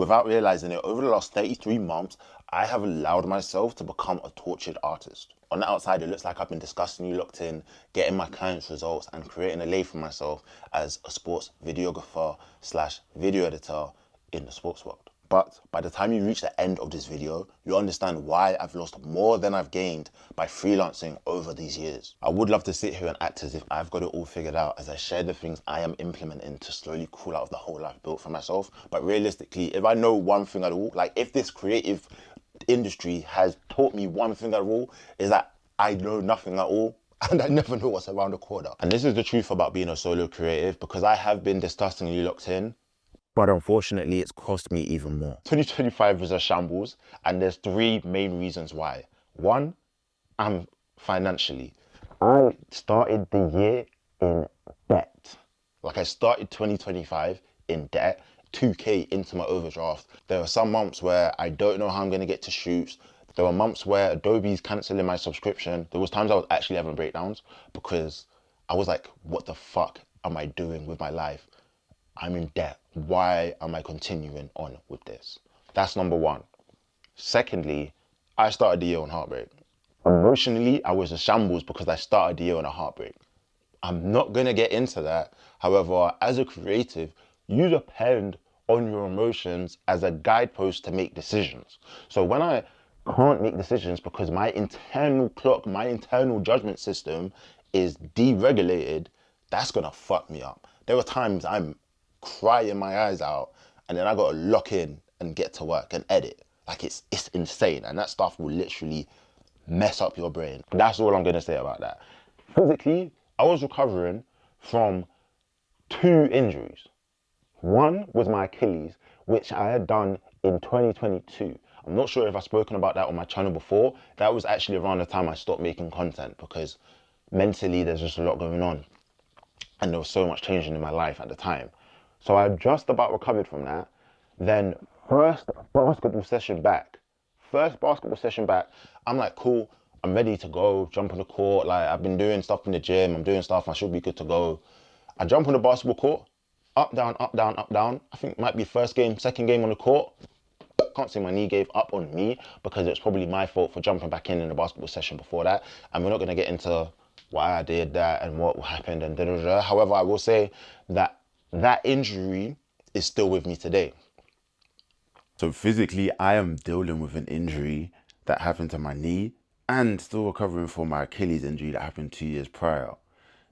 Without realizing it, over the last 33 months, I have allowed myself to become a tortured artist. On the outside, it looks like I've been disgustingly locked in, getting my clients' results and creating a lane for myself as a sports videographer slash video editor in the sports world. But by the time you reach the end of this video, you understand why I've lost more than I've gained by freelancing over these years. I would love to sit here and act as if I've got it all figured out as I share the things I am implementing to slowly crawl out of the hole I've built for myself. But realistically, if I know one thing at all, like if this creative industry has taught me one thing at all, is that I know nothing at all. And I never know what's around the corner. And this is the truth about being a solo creative, because I have been disgustingly locked in, but unfortunately, it's cost me even more. 2025 was a shambles, and there's three main reasons why. One, I'm financially. I started the year in debt. Like I started 2025 in debt, 2K into my overdraft. There are some months where I don't know how I'm gonna get to shoots. There were months where Adobe's canceling my subscription. There was times I was actually having breakdowns because I was like, what the fuck am I doing with my life? I'm in debt. Why am I continuing on with this? That's number one. Secondly, I started the year on heartbreak. Emotionally, I was a shambles because I started the year on a heartbreak. I'm not gonna get into that. However, as a creative, you depend on your emotions as a guidepost to make decisions. So when I can't make decisions because my internal clock, my internal judgment system is deregulated, that's gonna fuck me up. There were times I'm crying my eyes out and then I gotta lock in and get to work and edit. Like it's insane, and that stuff will literally mess up your brain. That's all I'm gonna say about that. Physically, I was recovering from 2 injuries. One was my Achilles, which I had done in 2022. I'm not sure if I've spoken about that on my channel before. That was actually around the time I stopped making content because mentally there's just a lot going on and there was so much changing in my life at the time. So I just about recovered from that. Then first basketball session back, I'm like, cool, I'm ready to go, jump on the court. Like I've been doing stuff in the gym, I'm doing stuff, I should be good to go. I jump on the basketball court, up, down, up, down, up, down. I think it might be first game, second game on the court. Can't say my knee gave up on me because it's probably my fault for jumping back in the basketball session before that. And we're not gonna get into why I did that and what happened and da-da-da. However, I will say that that injury is still with me today. So physically, I am dealing with an injury that happened to my knee and still recovering from my Achilles injury that happened 2 years prior.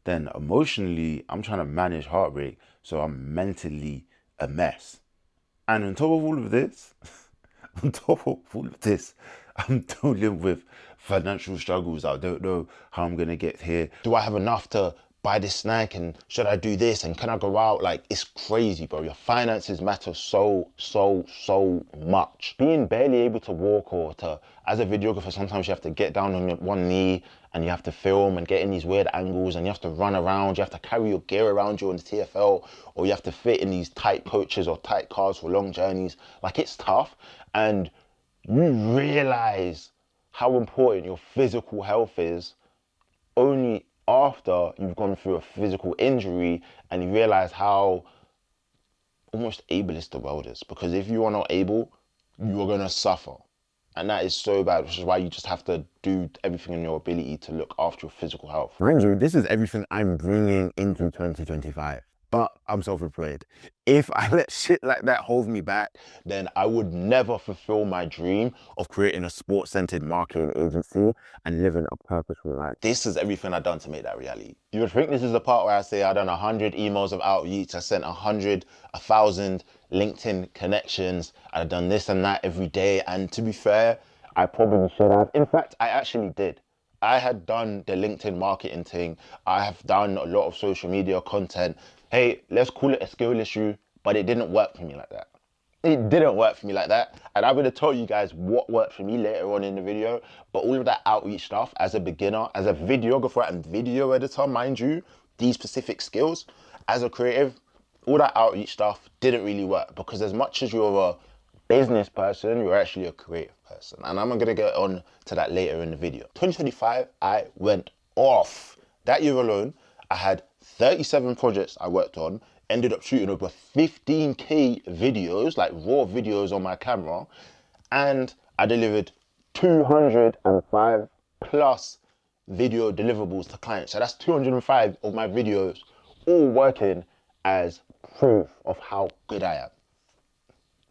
Then emotionally, I'm trying to manage heartbreak, so I'm mentally a mess. And on top of all of this, I'm dealing with financial struggles. I don't know how I'm gonna get here. Do I have enough to buy this snack, and should I do this, and can I go out? Like, it's crazy, bro. Your finances matter so much. Being barely able to walk, or to, as a videographer, sometimes you have to get down on one knee and you have to film and get in these weird angles, and you have to run around, you have to carry your gear around you on the TFL, or you have to fit in these tight coaches or tight cars for long journeys. Like, it's tough, and you realize how important your physical health is only after you've gone through a physical injury, and you realize how almost ableist the world is. Because if you are not able, you are gonna suffer. And that is so bad, which is why you just have to do everything in your ability to look after your physical health. Mind you, this is everything I'm bringing into 2025. But I'm self-employed. If I let shit like that hold me back, then I would never fulfill my dream of creating a sports-centered marketing agency and living a purposeful life. This is everything I've done to make that reality. You would think this is the part where I say I've done 100 emails of outreach, I sent 1,000 LinkedIn connections, I've done this and that every day. And to be fair, I probably should have. In fact, I actually did. I had done the LinkedIn marketing thing. I have done a lot of social media content. Hey, let's call it a skill issue, but it didn't work for me like that. It didn't work for me like that. And I'm gonna tell you guys what worked for me later on in the video. But all of that outreach stuff, as a beginner, as a videographer and video editor, mind you, these specific skills, as a creative, all that outreach stuff didn't really work, because as much as you're a business person, you're actually a creative person. And I'm gonna get on to that later in the video. 2025, I went off. That year alone, I had 37 projects I worked on ended up shooting over 15K videos, like raw videos on my camera, and I delivered 205 plus video deliverables to clients. So that's 205 of my videos all working as proof of how good I am.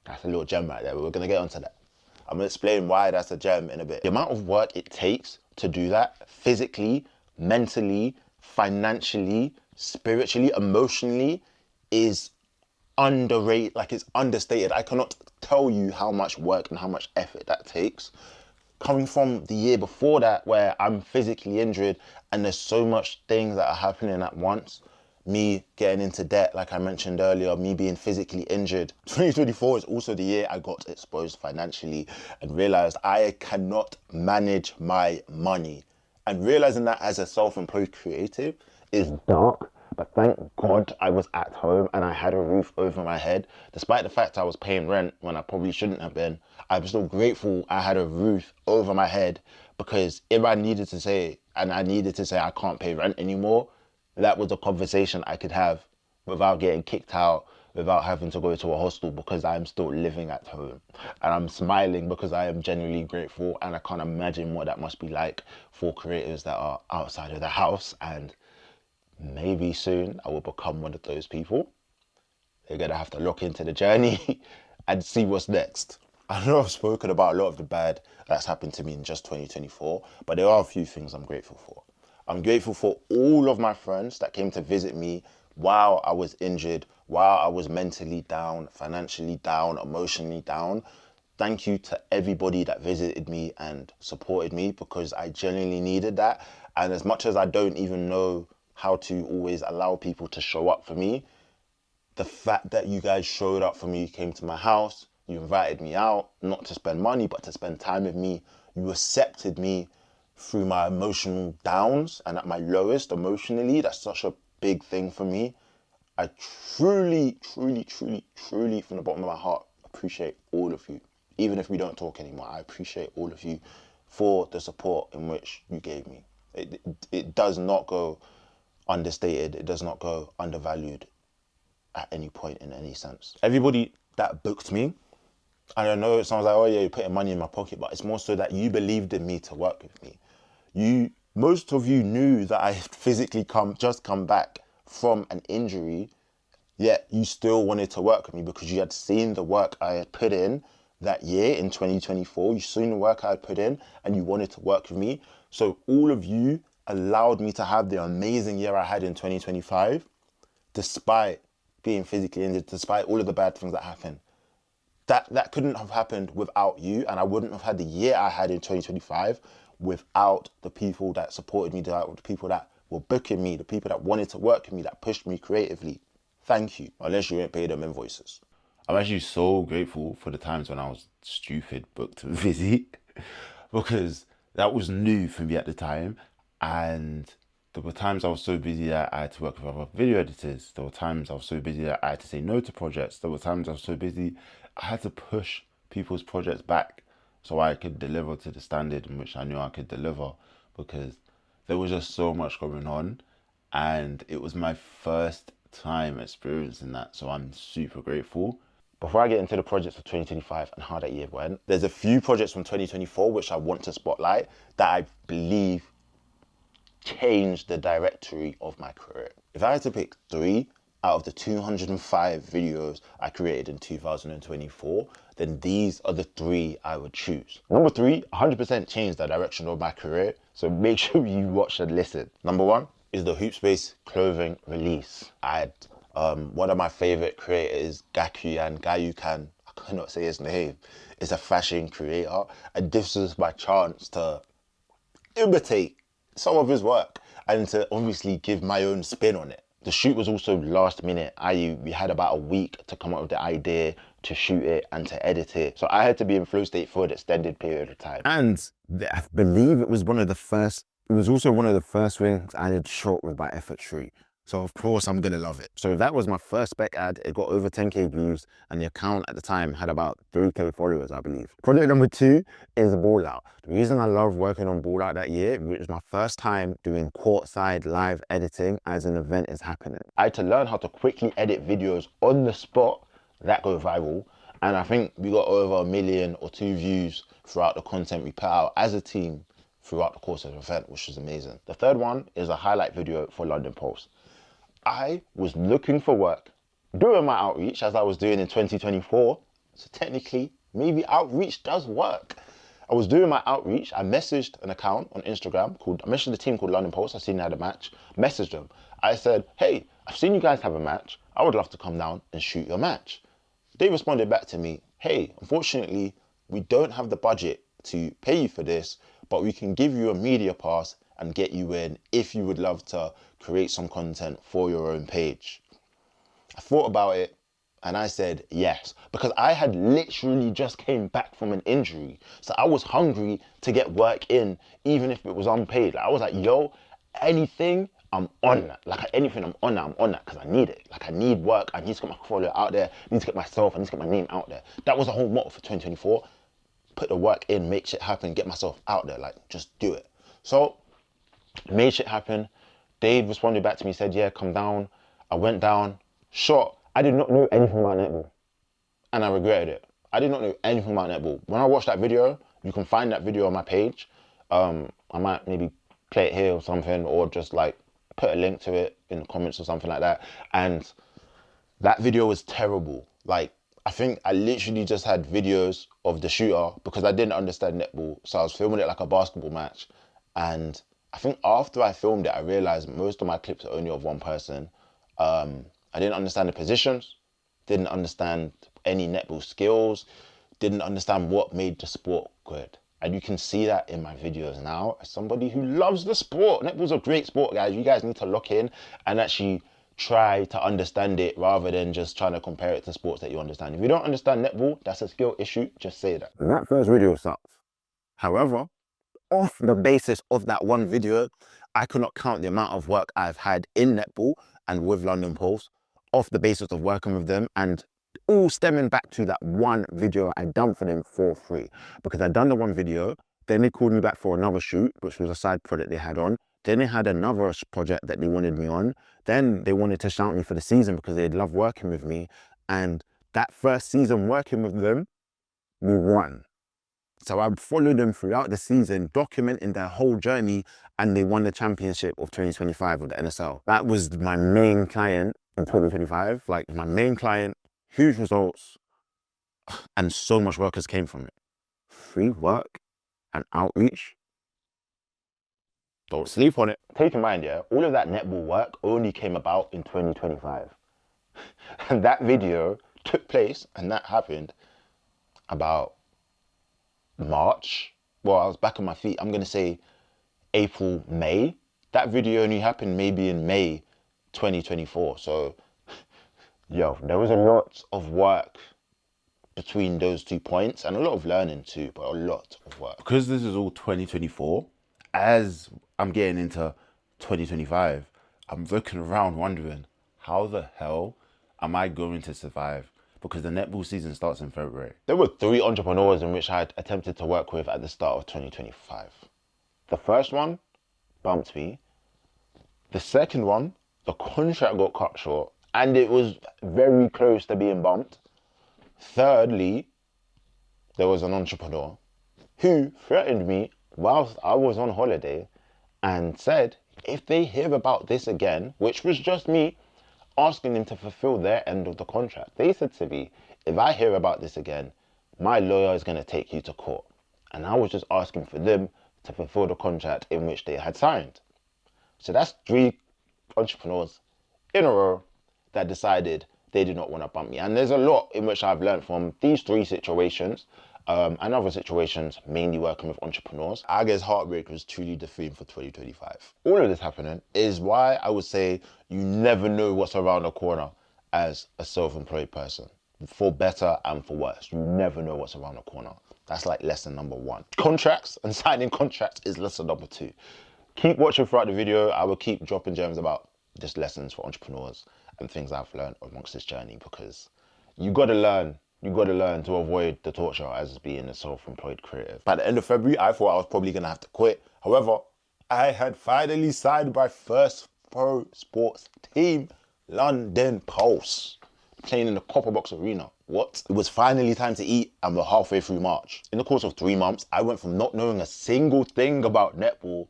That's a little gem right there, but we're gonna get onto that. I'm gonna explain why that's a gem in a bit. The amount of work it takes to do that, physically, mentally, financially, spiritually, emotionally, is underrated, like it's understated. I cannot tell you how much work and how much effort that takes. Coming from the year before that, where I'm physically injured and there's so much things that are happening at once, me getting into debt, like I mentioned earlier, me being physically injured. 2024 is also the year I got exposed financially and realized I cannot manage my money. And realizing that as a self-employed creative is dark, but thank God I was at home and I had a roof over my head. Despite the fact I was paying rent when I probably shouldn't have been, I'm still grateful I had a roof over my head, because if I needed to say, and I needed to say I can't pay rent anymore, that was a conversation I could have without getting kicked out, without having to go to a hostel, because I'm still living at home. And I'm smiling because I am genuinely grateful, and I can't imagine what that must be like for creators that are outside of the house. And maybe soon I will become one of those people. They're gonna have to look into the journey and see what's next. I know I've spoken about a lot of the bad that's happened to me in just 2024, but there are a few things I'm grateful for. I'm grateful for all of my friends that came to visit me while I was injured, while I was mentally down, financially down, emotionally down. Thank you to everybody that visited me and supported me, because I genuinely needed that. And as much as I don't even know how to always allow people to show up for me, the fact that you guys showed up for me, came to my house, you invited me out, not to spend money, but to spend time with me. You accepted me through my emotional downs and at my lowest emotionally. That's such a big thing for me. I truly, truly, truly, truly, from the bottom of my heart, appreciate all of you. Even if we don't talk anymore, I appreciate all of you for the support in which you gave me. It does not go understated. It does not go undervalued at any point in any sense. Everybody that booked me, I don't know, it sounds like, oh yeah, you're putting money in my pocket, but it's more so that you believed in me to work with me. Most of you knew that I had physically just come back from an injury, yet you still wanted to work with me because you had seen the work I had put in that year in 2024. You seen the work I had put in and you wanted to work with me. So all of you allowed me to have the amazing year I had in 2025, despite being physically injured, despite all of the bad things that happened. That couldn't have happened without you, and I wouldn't have had the year I had in 2025 without the people that supported me, the people that were booking me, the people that wanted to work with me, that pushed me creatively. Thank you, unless you ain't paid them invoices. I'm actually so grateful for the times when I was stupid, booked, busy, because that was new for me at the time. And there were times I was so busy that I had to work with other video editors. There were times I was so busy that I had to say no to projects. There were times I was so busy I had to push people's projects back so I could deliver to the standard in which I knew I could deliver, because there was just so much going on and it was my first time experiencing that. So I'm super grateful. Before I get into the projects of 2025 and how that year went, there's a few projects from 2024 which I want to spotlight that I believe changed the directory of my career. If I had to pick 3 out of the 205 videos I created in 2024, then these are the 3 I would choose. Number 3, 100% changed the direction of my career, so make sure you watch and listen. Number 1 is the Hoopspace clothing release. I had one of my favorite creators, Gayukan, I cannot say his name, is a fashion creator, and this was my chance to imitate some of his work and to obviously give my own spin on it. The shoot was also last minute, i.e. we had about a week to come up with the idea, to shoot it and to edit it. So I had to be in flow state for an extended period of time. And I believe it was also one of the first things I had shot with my effort shoot. So of course I'm gonna love it. So that was my first spec ad. It got over 10K views and the account at the time had about 3K followers, I believe. Project number 2 is Ball Out. The reason I love working on Ball Out that year, which was my first time doing courtside live editing as an event is happening. I had to learn how to quickly edit videos on the spot that go viral. And I think we got over 1 million or 2 views throughout the content we put out as a team throughout the course of the event, which was amazing. The third one is a highlight video for London Post. I was looking for work, doing my outreach as I was doing in 2024. So technically, maybe outreach does work. I was doing my outreach. I messaged an account on Instagram I messaged a team called London Post. I seen they had a match, messaged them. I said, hey, I've seen you guys have a match. I would love to come down and shoot your match. They responded back to me, hey, unfortunately, we don't have the budget to pay you for this, but we can give you a media pass and get you in if you would love to create some content for your own page. I thought about it and I said yes, because I had literally just came back from an injury. So I was hungry to get work in, even if it was unpaid. Like, I was like, yo, anything, I'm on that. Like anything, I'm on that because I need it. Like I need work, I need to get my portfolio out there, I need to get myself, I need to get my name out there. That was the whole motto for 2024. Put the work in, make shit happen, get myself out there, like just do it. So made shit happen. Dave responded back to me, said, yeah, come down. I went down, shot. I did not know anything about netball and I regretted it. I did not know anything about netball. When I watched that video, you can find that video on my page. I might maybe play it here or something, or just like put a link to it in the comments or something like that. And that video was terrible. Like, I think I literally just had videos of the shooter because I didn't understand netball. So I was filming it like a basketball match. And I think after I filmed it, I realized most of my clips are only of one person. I didn't understand the positions, didn't understand any netball skills, didn't understand what made the sport good. And you can see that in my videos now as somebody who loves the sport. Netball's a great sport, guys. You guys need to lock in and actually try to understand it rather than just trying to compare it to sports that you understand. If you don't understand netball, that's a skill issue. Just say that. And that first video sucks. However, off the basis of that one video, I cannot count the amount of work I've had in netball and with London Post off the basis of working with them, and all stemming back to that one video I done for them for free. Because I done the one video, then they called me back for another shoot, which was a side project they had on. Then they had another project that they wanted me on. Then they wanted to shout me for the season because they'd love working with me. And that first season working with them, we won. So I followed them throughout the season, documenting their whole journey, and they won the championship of 2025 of the NSL. That was my main client in 2025, like my main client, huge results, and so much work has came from it. Free work and outreach. Don't sleep on it. Take in mind, yeah, all of that netball work only came about in 2025. And that video took place, and that happened about March. Well, I was back on my feet. I'm going to say April, May. That video only happened maybe in May 2024. So, yo, there was a lot of work between those 2 points and a lot of learning too, but a lot of work. Because this is all 2024, as I'm getting into 2025, I'm looking around wondering, how the hell am I going to survive? Because the netball season starts in February. There were 3 entrepreneurs in which I had attempted to work with at the start of 2025. The first one bumped me. The second one, the contract got cut short and it was very close to being bumped. Thirdly, there was an entrepreneur who threatened me whilst I was on holiday and said, if they hear about this again, which was just me asking them to fulfill their end of the contract. They said to me, if I hear about this again, my lawyer is going to take you to court. And I was just asking for them to fulfill the contract in which they had signed. So that's 3 entrepreneurs in a row that decided they did not want to bump me. And there's a lot in which I've learned from these 3 situations and other situations, mainly working with entrepreneurs. I guess heartbreak was truly the theme for 2025. All of this happening is why I would say you never know what's around the corner as a self-employed person. For better and for worse, you never know what's around the corner. That's like lesson number 1. Contracts and signing contracts is lesson number 2. Keep watching throughout the video. I will keep dropping gems about just lessons for entrepreneurs and things I've learned amongst this journey, because you got to learn. You got to learn to avoid the torture as being a self-employed creative. By the end of February, I thought I was probably going to have to quit. However, I had finally signed my first pro sports team, London Pulse, playing in the Copper Box Arena. What? It was finally time to eat, and we're halfway through March. In the course of 3 months, I went from not knowing a single thing about netball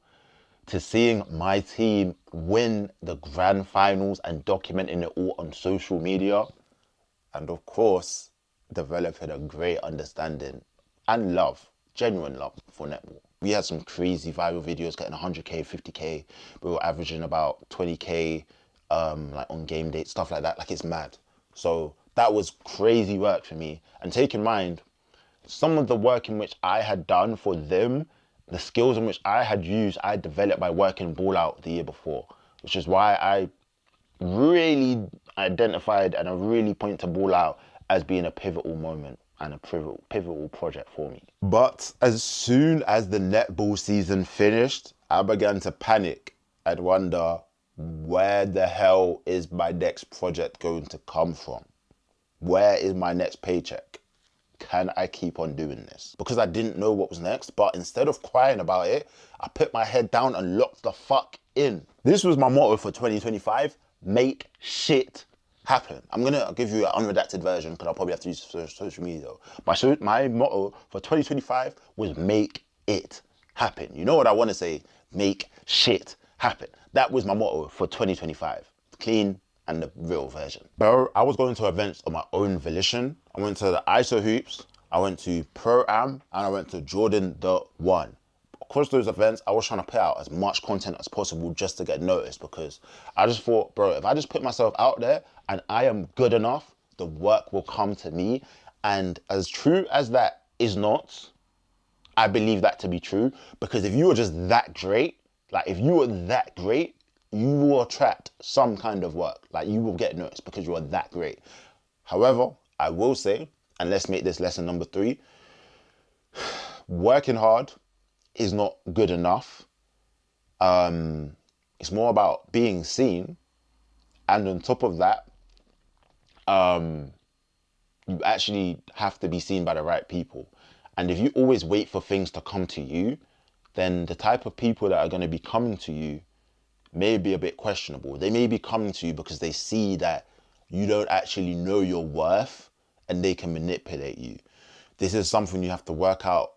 to seeing my team win the grand finals and documenting it all on social media. And of course, developing a great understanding and love, genuine love for netball. We had some crazy viral videos getting 100k, 50k. We were averaging about 20k like on game day, stuff like that. Like, it's mad. So that was crazy work for me. And take in mind, some of the work in which I had done for them, the skills in which I had used, I developed by working ball out the year before, which is why I really identified and I really point to ball out as being a pivotal moment and a pivotal project for me. But as soon as the netball season finished, I began to panic and wonder, where the hell is my next project going to come from? Where is my next paycheck? Can I keep on doing this? Because I didn't know what was next, but instead of crying about it, I put my head down and locked the fuck in. This was my motto for 2025, make shit happen. I'm gonna give you an unredacted version because I'll probably have to use social media. My motto for 2025 was make it happen. You know what I want to say? Make shit happen. That was my motto for 2025. Clean and the real version. Bro, I was going to events on my own volition. I went to the ISO Hoops, I went to Pro-Am, and I went to Jordan the One. Across those events, I was trying to put out as much content as possible just to get noticed, because I just thought, bro, if I just put myself out there and I am good enough, the work will come to me. And as true as that is not, I believe that to be true, because if you were just that great, like if you were that great, you will attract some kind of work. Like, you will get noticed because you are that great. However, I will say, and let's make this lesson number 3, working hard is not good enough. It's more about being seen. And on top of that, you actually have to be seen by the right people. And if you always wait for things to come to you, then the type of people that are going to be coming to you may be a bit questionable. They may be coming to you because they see that you don't actually know your worth and they can manipulate you. This is something you have to work out.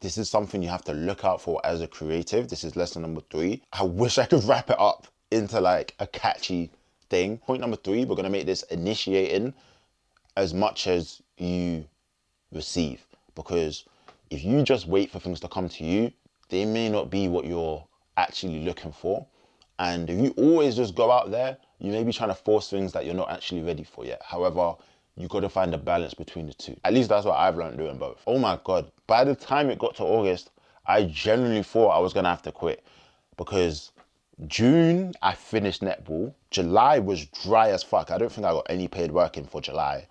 This is something you have to look out for as a creative. This is lesson number 3. I wish I could wrap it up into like a catchy thing. Point number 3, we're going to make this initiating as much as you receive. Because if you just wait for things to come to you, they may not be what you're actually looking for. And if you always just go out there, you may be trying to force things that you're not actually ready for yet. However, you got to find a balance between the two. At least that's what I've learned doing both. Oh my God. By the time it got to August, I genuinely thought I was going to have to quit, because June, I finished netball. July was dry as fuck. I don't think I got any paid work in for July.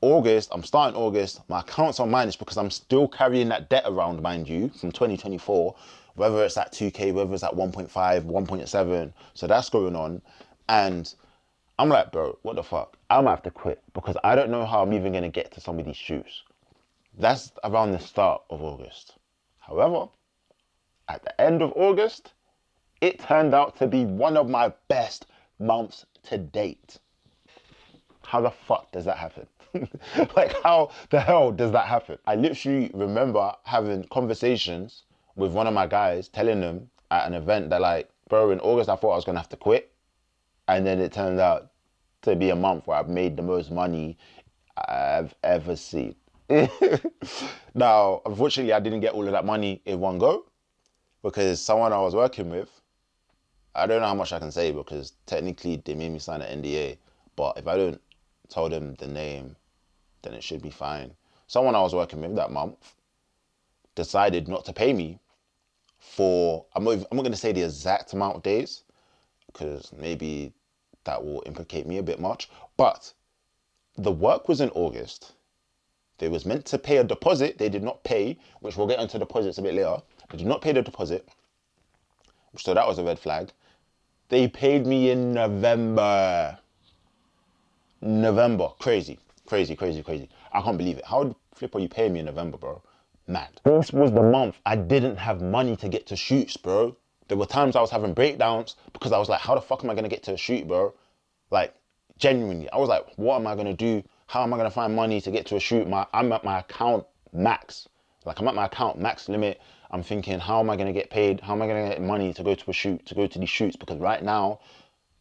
August, I'm starting August. My accounts are minus because I'm still carrying that debt around, mind you, from 2024. Whether it's at 2K, whether it's at 1.5, 1.7. So that's going on. And I'm like, bro, what the fuck? I'm gonna have to quit because I don't know how I'm even gonna get to some of these shoots. That's around the start of August. However, at the end of August, it turned out to be one of my best months to date. How the fuck does that happen? Like, how the hell does that happen? I literally remember having conversations with one of my guys, telling them at an event that, like, bro, in August I thought I was gonna have to quit. And then it turned out to be a month where I've made the most money I've ever seen. Now, unfortunately, I didn't get all of that money in one go, because someone I was working with, I don't know how much I can say because technically they made me sign an NDA, but if I don't tell them the name, then it should be fine. Someone I was working with that month decided not to pay me for, I'm not going to say the exact amount of days, because maybe that will implicate me a bit much, but the work was in August. They was meant to pay a deposit. They did not pay, which we'll get into deposits a bit later. They did not pay the deposit, so that was a red flag. They paid me in November. Crazy. I can't believe it. How the flip are you paying me in November, bro? Mad. This was the month I didn't have money to get to shoots, bro. There were times I was having breakdowns because I was like, how the fuck am I going to get to a shoot, bro? Like, genuinely. I was like, what am I going to do? How am I going to find money to get to a shoot? I'm at my account max. Like, I'm at my account max limit. I'm thinking, how am I going to get paid? How am I going to get money to go to a shoot, to go to these shoots? Because right now,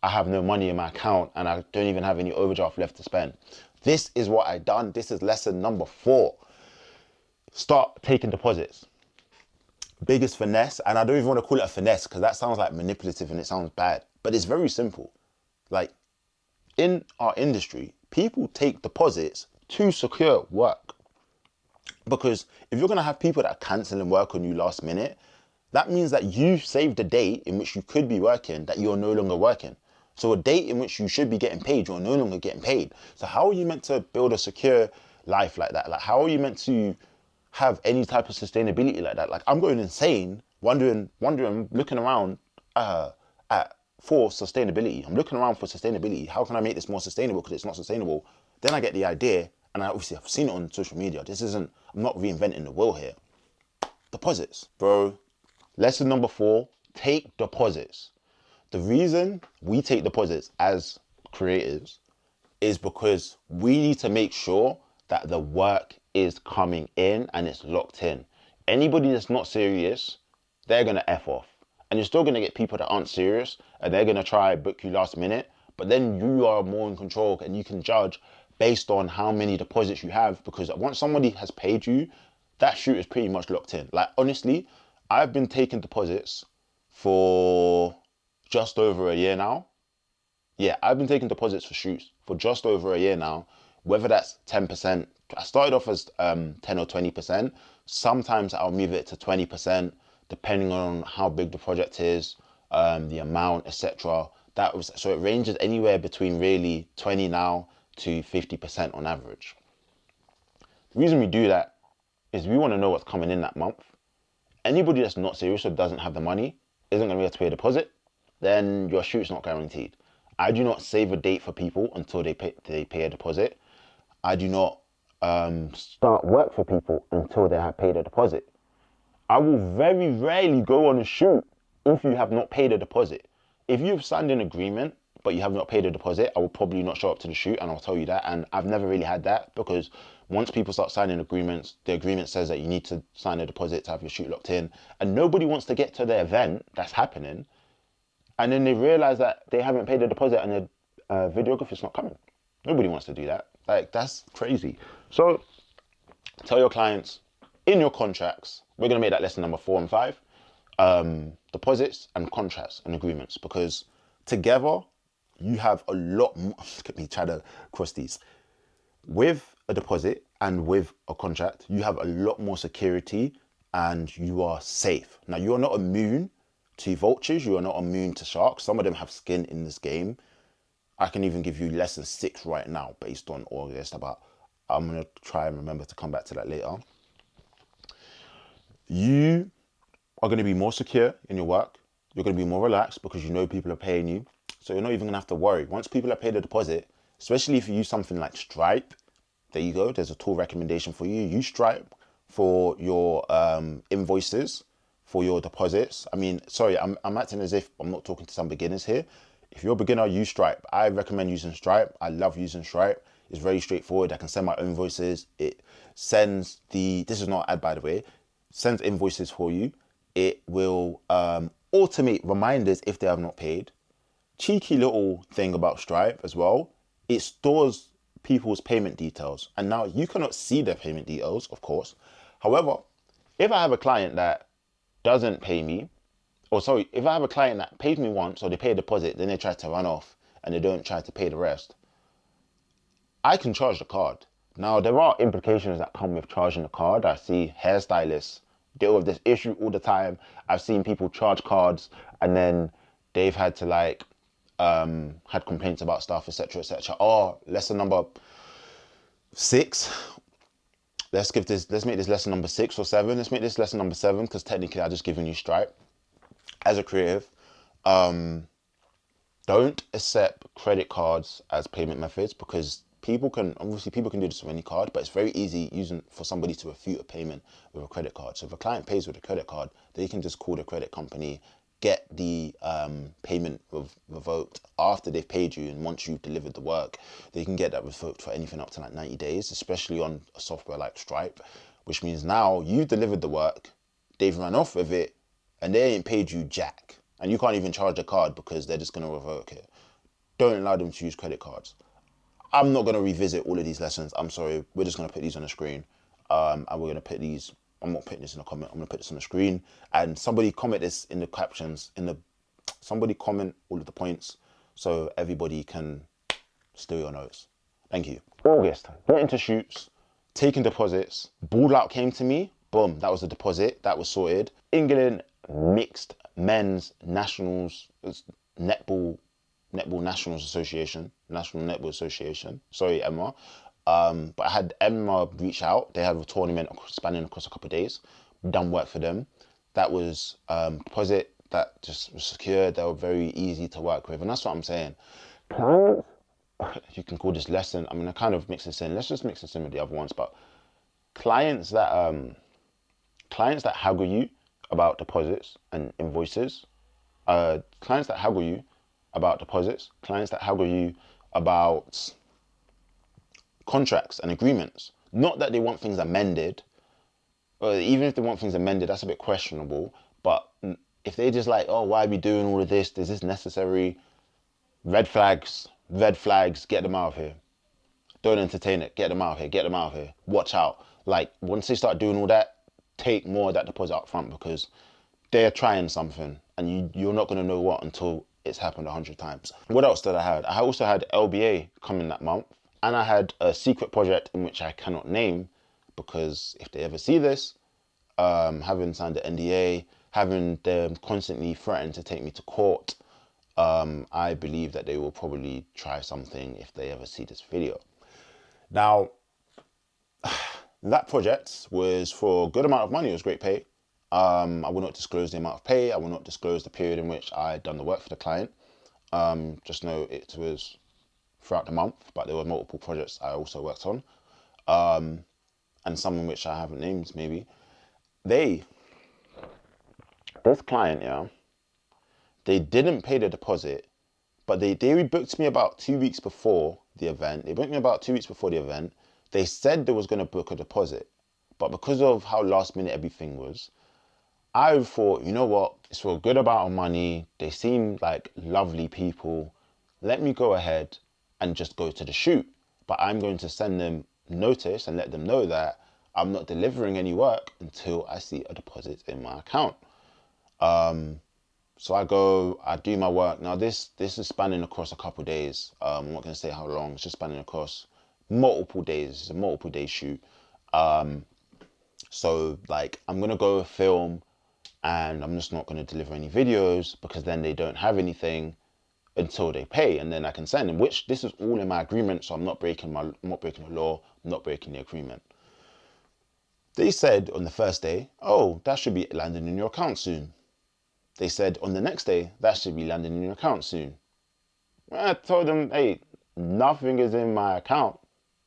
I have no money in my account and I don't even have any overdraft left to spend. This is what I done. This is lesson number 4. Start taking deposits. Biggest finesse, and I don't even want to call it a finesse because that sounds like manipulative and it sounds bad, but it's very simple. Like, in our industry, people take deposits to secure work. Because if you're going to have people that are cancelling work on you last minute, that means that you saved a date in which you could be working that you're no longer working. So a date in which you should be getting paid, you're no longer getting paid. So how are you meant to build a secure life like that? Like, how are you meant to have any type of sustainability like that? Like, I'm going insane, wondering, looking around for sustainability. I'm looking around for sustainability. How can I make this more sustainable? Because it's not sustainable. Then I get the idea, and I've seen it on social media. I'm not reinventing the wheel here. Deposits, bro. Lesson number 4, take deposits. The reason we take deposits as creators is because we need to make sure that the work is coming in and it's locked in. Anybody that's not serious, they're going to F off. And you're still going to get people that aren't serious and they're going to try book you last minute. But then you are more in control and you can judge based on how many deposits you have, because once somebody has paid you, that shoot is pretty much locked in. Like, honestly, I've been taking deposits for just over a year now. Yeah, I've been taking deposits for shoots for just over a year now, whether that's 10%. I started off as 10 or 20%. Sometimes I'll move it to 20%, depending on how big the project is, the amount, etc. So it ranges anywhere between really 20 now to 50% on average. The reason we do that is we want to know what's coming in that month. Anybody that's not serious or doesn't have the money isn't going to be able to pay a deposit, then your shoot's not guaranteed. I do not save a date for people until they pay a deposit. I do not start work for people until they have paid a deposit. I will very rarely go on a shoot if you have not paid a deposit. If you've signed an agreement but you have not paid a deposit, I will probably not show up to the shoot, and I'll tell you that. And I've never really had that, because once people start signing agreements, the agreement says that you need to sign a deposit to have your shoot locked in, and nobody wants to get to the event that's happening and then they realize that they haven't paid a deposit and the videographer's not coming. Nobody wants to do that. Like, that's crazy. So tell your clients in your contracts, we're going to make that lesson number 4 and 5, deposits and contracts and agreements, because together you have a lot more. Look at me trying to cross these. With a deposit and with a contract, you have a lot more security and you are safe. Now, you are not immune to vultures, you are not immune to sharks. Some of them have skin in this game. I can even give you lesson 6 right now based on all this, but I'm going to try and remember to come back to that later. You are going to be more secure in your work. You're going to be more relaxed because you know people are paying you. So you're not even going to have to worry. Once people have paid a deposit, especially if you use something like Stripe, there you go. There's a tool recommendation for you. Use Stripe for your invoices, for your deposits. I mean, sorry, I'm acting as if I'm not talking to some beginners here. If you're a beginner, use Stripe. I recommend using Stripe. I love using Stripe. It's very straightforward. I can send my own invoices. It sends this is not an ad, by the way, sends invoices for you. It will automate reminders if they have not paid. Cheeky little thing about Stripe as well, it stores people's payment details. And now you cannot see their payment details, of course. However, if I have a client that doesn't pay me, if I have a client that pays me once or they pay a deposit, then they try to run off and they don't try to pay the rest, I can charge the card. Now, there are implications that come with charging the card. I see hairstylists deal with this issue all the time. I've seen people charge cards and then they've had to had complaints about stuff, etc., etc. Oh, lesson number 6. Let's make this lesson number 6 or 7. Let's make this lesson number 7, because technically I've just given you Stripe. As a creative, Don't accept credit cards as payment methods, because people can do this with any card, but it's very easy for somebody to refute a payment with a credit card. So if a client pays with a credit card, they can just call the credit company, get the payment revoked after they've paid you, and once you've delivered the work, they can get that revoked for anything up to like 90 days, especially on a software like Stripe, which means now you delivered the work, they've run off with it, and they ain't paid you jack. And you can't even charge a card because they're just going to revoke it. Don't allow them to use credit cards. I'm not going to revisit all of these lessons. I'm sorry. We're just going to put these on the screen. And we're going to put these, I'm not putting this in a comment. I'm going to put this on the screen. And somebody comment this in the captions, somebody comment all of the points so everybody can steal your notes. Thank you. August, went into shoots, taking deposits. Ball out came to me. Boom, that was a deposit. That was sorted. England mixed men's nationals, National Netball Association. Sorry, Emma. But I had Emma reach out. They had a tournament spanning across a couple of days. Done work for them. That was deposit that just was secured. They were very easy to work with, and that's what I'm saying. Clients, you can call this lesson. I mean, I kind of mix this in. Let's just mix this in with the other ones. But clients that haggle you about deposits and invoices, clients that haggle you about deposits, clients that haggle you about contracts and agreements. Not that they want things amended, or even if they want things amended, that's a bit questionable. But if they just like, oh, why are we doing all of this? Is this necessary? Red flags, get them out of here. Don't entertain it. Get them out of here. Watch out. Like, once they start doing all that, take more of that deposit up front, because they're trying something and you're not going to know what until it's happened 100 times. What else did I have? I also had LBA coming that month, and I had a secret project in which I cannot name, because if they ever see this, having signed the NDA, having them constantly threaten to take me to court, I believe that they will probably try something if they ever see this video. Now, that project was for a good amount of money. It was great pay. I will not disclose the amount of pay. I will not disclose the period in which I had done the work for the client. Just know it was throughout the month, but there were multiple projects I also worked on. And some in which I haven't named, maybe. This client, yeah, they didn't pay the deposit, but they rebooked me about 2 weeks before the event. They said they was going to book a deposit, but because of how last minute everything was, I thought, you know what, it's for a good amount of money. They seem like lovely people. Let me go ahead and just go to the shoot. But I'm going to send them notice and let them know that I'm not delivering any work until I see a deposit in my account. So I go, I do my work. Now this is spanning across a couple of days. I'm not going to say how long. It's just spanning across multiple days. It's a multiple day shoot. So like, I'm going to go film, and I'm just not going to deliver any videos, because then they don't have anything until they pay, and then I can send them, which this is all in my agreement. So I'm not breaking the law. I'm not breaking the agreement. They said on the first day, oh, that should be landing in your account soon. They said on the next day, that should be landing in your account soon. I told them, hey, nothing is in my account.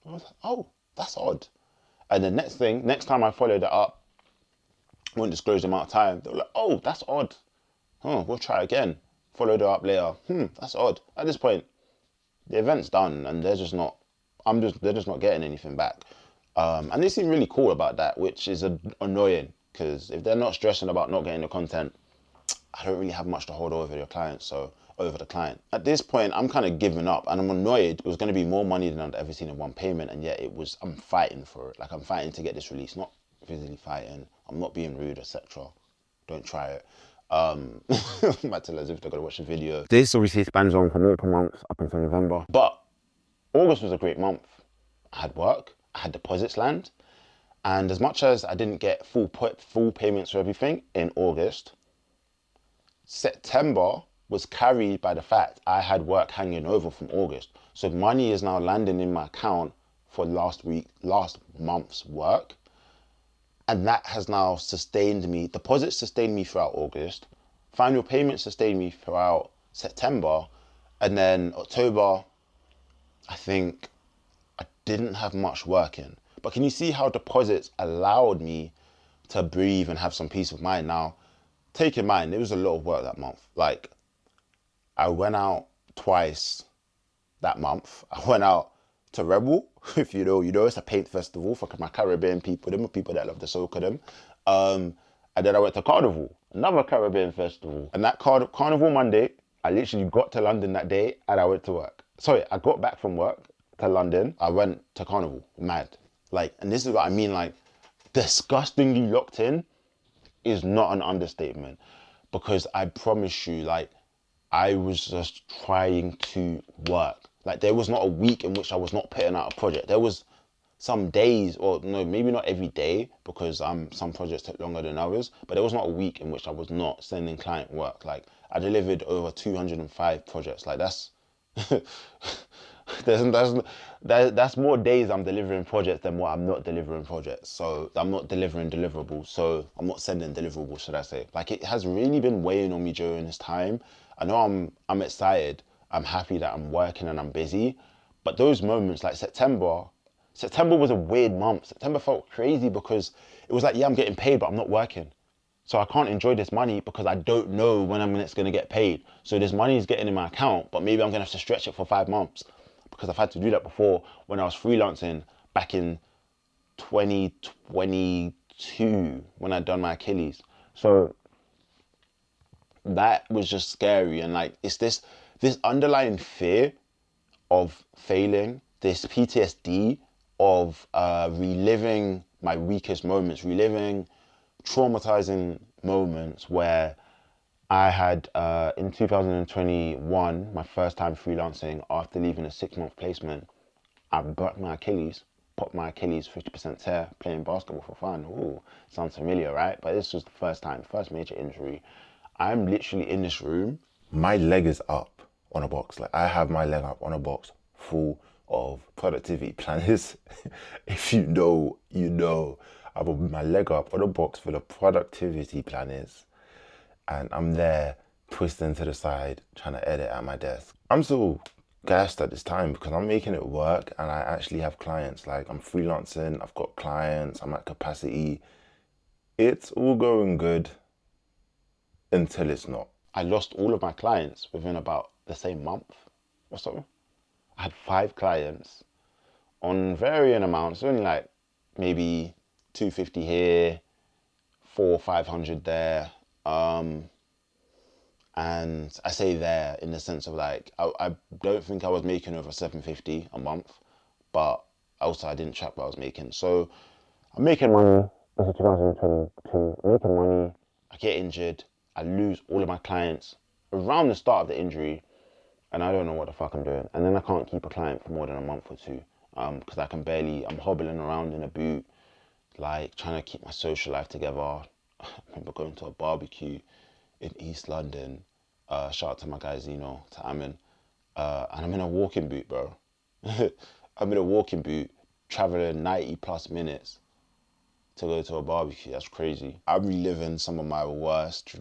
I was like, oh, that's odd. And the next time I followed it up, I won't disclose the amount of time, they were like, oh, that's odd. Oh, we'll try again. Followed it up later. That's odd. At this point, the event's done, and they're just not getting anything back. And they seem really cool about that, which is annoying, because if they're not stressing about not getting the content, I don't really have much to hold over the client. At this point, I'm kind of giving up, and I'm annoyed. It was going to be more money than I'd ever seen in one payment, and yet I'm fighting for it. Like, I'm fighting to get this released, not physically fighting. I'm not being rude, etc. Don't try it. Might tell as if they're going to watch the video. This obviously spans on from April month up until November. But August was a great month. I had work, I had deposits land, and as much as I didn't get full payments for everything in August, September was carried by the fact I had work hanging over from August. So money is now landing in my account for last month's work. And that has now sustained me. Deposits sustained me throughout August. Final payments sustained me throughout September. And then October, I think I didn't have much work in. But can you see how deposits allowed me to breathe and have some peace of mind? Now, take in mind, it was a lot of work that month. Like, I went out twice that month. I went out to Rebel, if you know, it's a paint festival for my Caribbean people, them are people that love the soak of them. And then I went to Carnival, another Caribbean festival. And that Carnival Monday, I literally got to London that day and I went to work. Sorry, I got back from work to London. I went to Carnival, mad. Like, and this is what I mean, like, disgustingly locked in is not an understatement, because I promise you, like, I was just trying to work. Like, there was not a week in which I was not putting out a project. There was some days, or no, maybe not every day, because some projects took longer than others, but there was not a week in which I was not sending client work. Like, I delivered over 205 projects. Like, that's that's more days I'm delivering projects than what I'm not delivering projects. So I'm not delivering deliverables. So I'm not sending deliverables, should I say? Like, it has really been weighing on me during this time. I know I'm excited. I'm happy that I'm working and I'm busy. But those moments, like September was a weird month. September felt crazy because it was like, yeah, I'm getting paid, but I'm not working. So I can't enjoy this money because I don't know when I'm next going to get paid. So this money is getting in my account, but maybe I'm going to have to stretch it for 5 months, because I've had to do that before when I was freelancing back in 2022 when I'd done my Achilles. So that was just scary. And like, it's this underlying fear of failing, this PTSD of reliving my weakest moments, reliving traumatizing moments where I had, in 2021, my first time freelancing after leaving a 6-month placement, I broke my Achilles, popped my Achilles 50% tear playing basketball for fun. Ooh, sounds familiar, right? But this was the first major injury. I'm literally in this room. My leg is up on a box. Like, I have my leg up on a box full of productivity planners. If you know, you know. I put my leg up on a box full of productivity planners, and I'm there twisting to the side trying to edit at my desk. I'm so gassed at this time because I'm making it work and I actually have clients. Like, I'm freelancing, I've got clients, I'm at capacity. It's all going good until it's not. I lost all of my clients within about the same month or so. I had 5 clients on varying amounts, only like maybe 250 here, 400-500 there. And I say there in the sense of, like, I don't think I was making over 750 a month, but also I didn't track what I was making. So I'm making money. This is 2022. I'm making money. I get injured. I lose all of my clients around the start of the injury, and I don't know what the fuck I'm doing. And then I can't keep a client for more than a month or two, because I'm hobbling around in a boot, like, trying to keep my social life together. I remember going to a barbecue in East London. Shout out to my guy Zeno, to Amin. And I'm in a walking boot, bro. I'm in a walking boot, traveling 90 plus minutes to go to a barbecue. That's crazy. I'm reliving some of my worst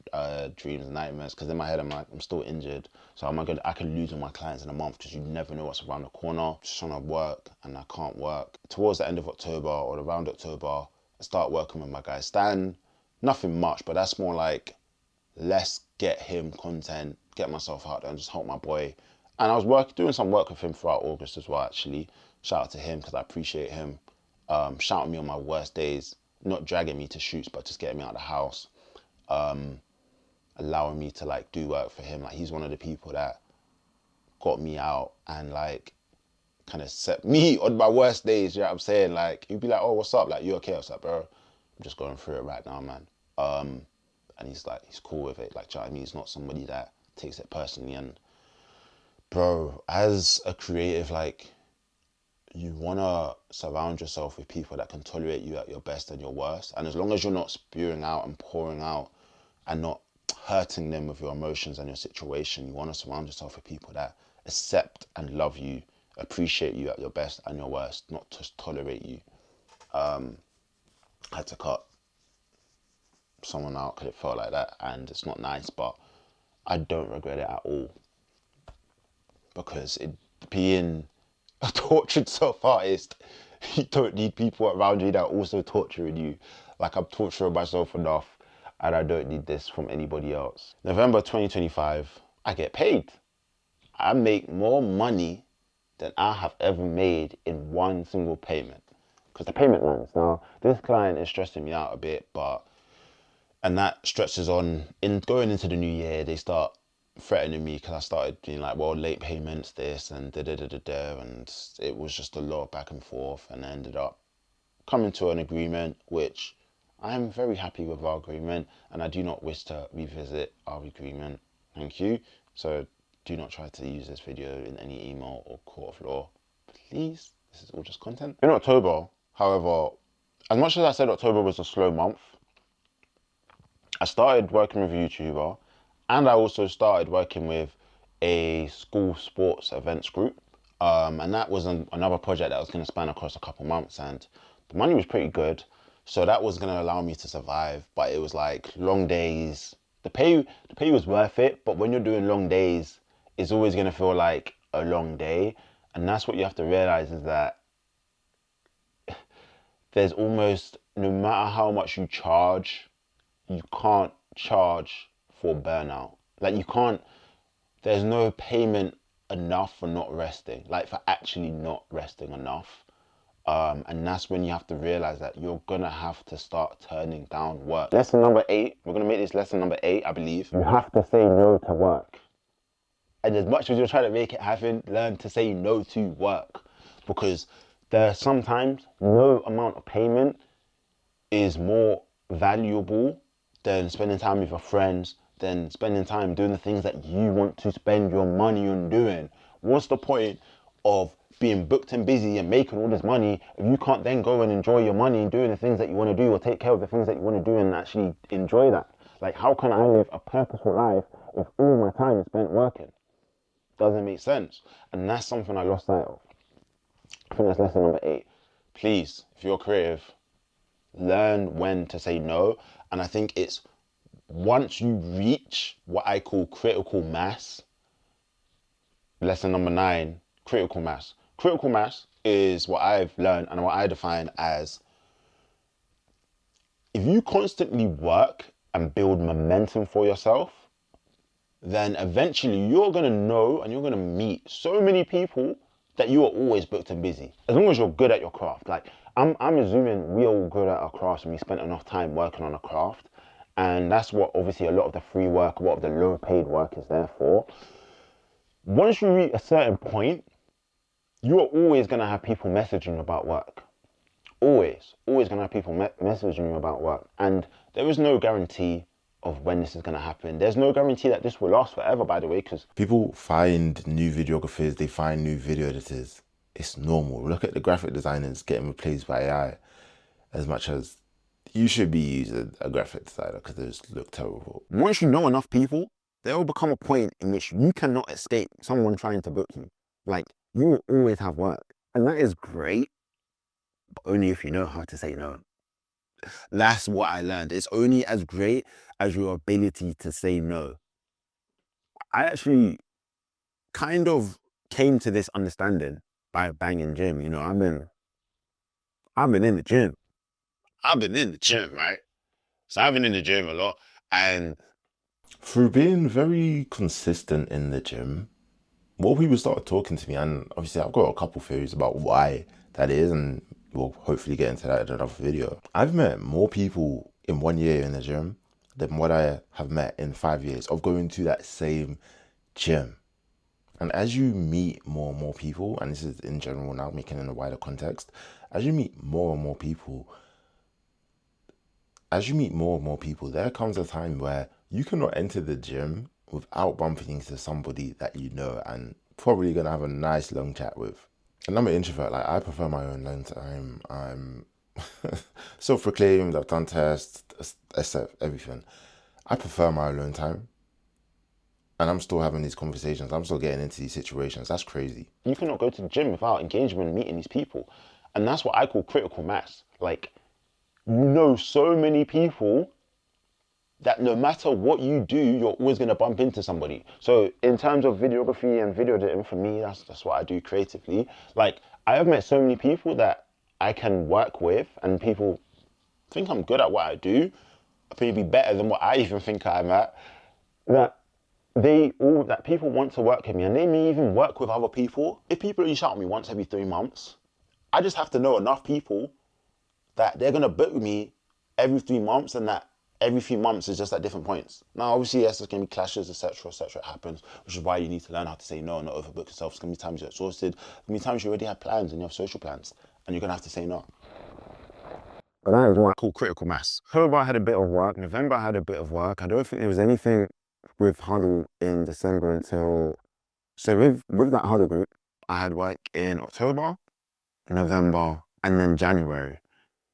dreams and nightmares, because in my head I'm like, I'm still injured. So I could lose all my clients in a month, because you never know what's around the corner. Just trying to work and I can't work. Towards the end of October or around October, I start working with my guy Stan. Nothing much, but that's more like, let's get him content, get myself out there and just help my boy. And I was doing some work with him throughout August as well, actually. Shout out to him, because I appreciate him shouting me on my worst days, not dragging me to shoots, but just getting me out of the house, allowing me to, like, do work for him. Like, he's one of the people that got me out and, like, kind of set me on my worst days, you know what I'm saying? Like, he'd be like, oh, what's up? Like, you okay? I was like, bro, I'm just going through it right now, man. And he's cool with it. Like, do you know what I mean? He's not somebody that takes it personally. And bro, as a creative, like, you want to surround yourself with people that can tolerate you at your best and your worst. And as long as you're not spewing out and pouring out and not hurting them with your emotions and your situation, you want to surround yourself with people that accept and love you, appreciate you at your best and your worst, not just tolerate you. I had to cut someone out because it felt like that, and it's not nice, but I don't regret it at all. because being a tortured self-artist, you don't need people around you that are also torturing you. Like, I'm torturing myself enough, and I don't need this from anybody else. November 2025, I get paid. I make more money than I have ever made in one single payment. Because the payment runs. Now, this client is stressing me out a bit, and that stretches on. In going into the new year, they start threatening me because I started being like, well, late payments, this and da-da-da-da-da, and it was just a lot back and forth, and I ended up coming to an agreement, which I am very happy with our agreement, and I do not wish to revisit our agreement. Thank you. So do not try to use this video in any email or court of law, please. This is all just content. In October, however, as much as I said October was a slow month, I started working with a YouTuber, and I also started working with a school sports events group. And that was another project that was going to span across a couple months, and the money was pretty good. So that was going to allow me to survive, but it was like long days. The pay was worth it, but when you're doing long days, it's always going to feel like a long day. And that's what you have to realize, is that there's almost, no matter how much you charge, you can't charge for burnout. Like, you can't, there's no payment enough for not resting, like for actually not resting enough. And that's when you have to realize that you're gonna have to start turning down work. Lesson number 8, we're gonna make this lesson number 8, I believe. You have to say no to work. And as much as you're trying to make it happen, learn to say no to work. Because there are sometimes no amount of payment is more valuable than spending time with your friends, than spending time doing the things that you want to spend your money on doing. What's the point of being booked and busy and making all this money if you can't then go and enjoy your money and doing the things that you want to do, or take care of the things that you want to do and actually enjoy that? Like, how can I live a purposeful life if all my time is spent working? Doesn't make sense. And that's something I lost sight of. I think that's lesson number 8. Please, if you're creative, learn when to say no. And I think it's once you reach what I call critical mass, lesson number 9, critical mass. Critical mass is what I've learned and what I define as, if you constantly work and build momentum for yourself, then eventually you're going to know and you're going to meet so many people that you are always booked and busy. As long as you're good at your craft. Like, I'm assuming we're all good at our crafts and we spent enough time working on a craft. And that's what obviously a lot of the free work, a lot of the low paid work is there for. Once you reach a certain point, you are always going to have people messaging you about work. Always going to have people messaging you about work. And there is no guarantee of when this is going to happen. There's no guarantee that this will last forever, by the way, because people find new videographers, they find new video editors. It's normal. Look at the graphic designers getting replaced by AI. As much as you should be using a graphic designer because they just look terrible. Once you know enough people, there will become a point in which you cannot escape someone trying to book you. Like, you will always have work. And that is great, but only if you know how to say no. That's what I learned. It's only as great as your ability to say no. I actually kind of came to this understanding by banging gym. You know, I've been in the gym. Right? So I've been in the gym a lot, and through being very consistent in the gym, more people started talking to me, and obviously I've got a couple theories about why that is, and we'll hopefully get into that in another video. I've met more people in 1 year in the gym than what I have met in 5 years of going to that same gym. And as you meet more and more people, and this is in general now, making in a wider context, as you meet more and more people, there comes a time where you cannot enter the gym without bumping into somebody that you know and probably gonna have a nice long chat with. And I'm an introvert. Like, I prefer my own alone time. I'm self-proclaimed, I've done tests, everything. I prefer my alone time. And I'm still having these conversations. I'm still getting into these situations. That's crazy. You cannot go to the gym without engagement and meeting these people. And that's what I call critical mass. Like, you know so many people that no matter what you do, you're always going to bump into somebody. So in terms of videography and video editing, for me, that's what I do creatively. Like, I have met so many people that I can work with, and people think I'm good at what I do, maybe better than what I even think I'm at, that that people want to work with me, and they may even work with other people. If people only shout at me once every 3 months, I just have to know enough people that they're gonna book me every 3 months, and that every few months is just at different points. Now, obviously, yes, there's gonna be clashes, etc., etc. It happens, which is why you need to learn how to say no and not overbook yourself. There's gonna be times you're exhausted. There's gonna be times you already have plans and you have social plans, and you're gonna have to say no. But that is what I call critical mass. October I had a bit of work. November I had a bit of work. I don't think there was anything with Huddle in December until... So with that Huddle group, I had work in October, November, and then January.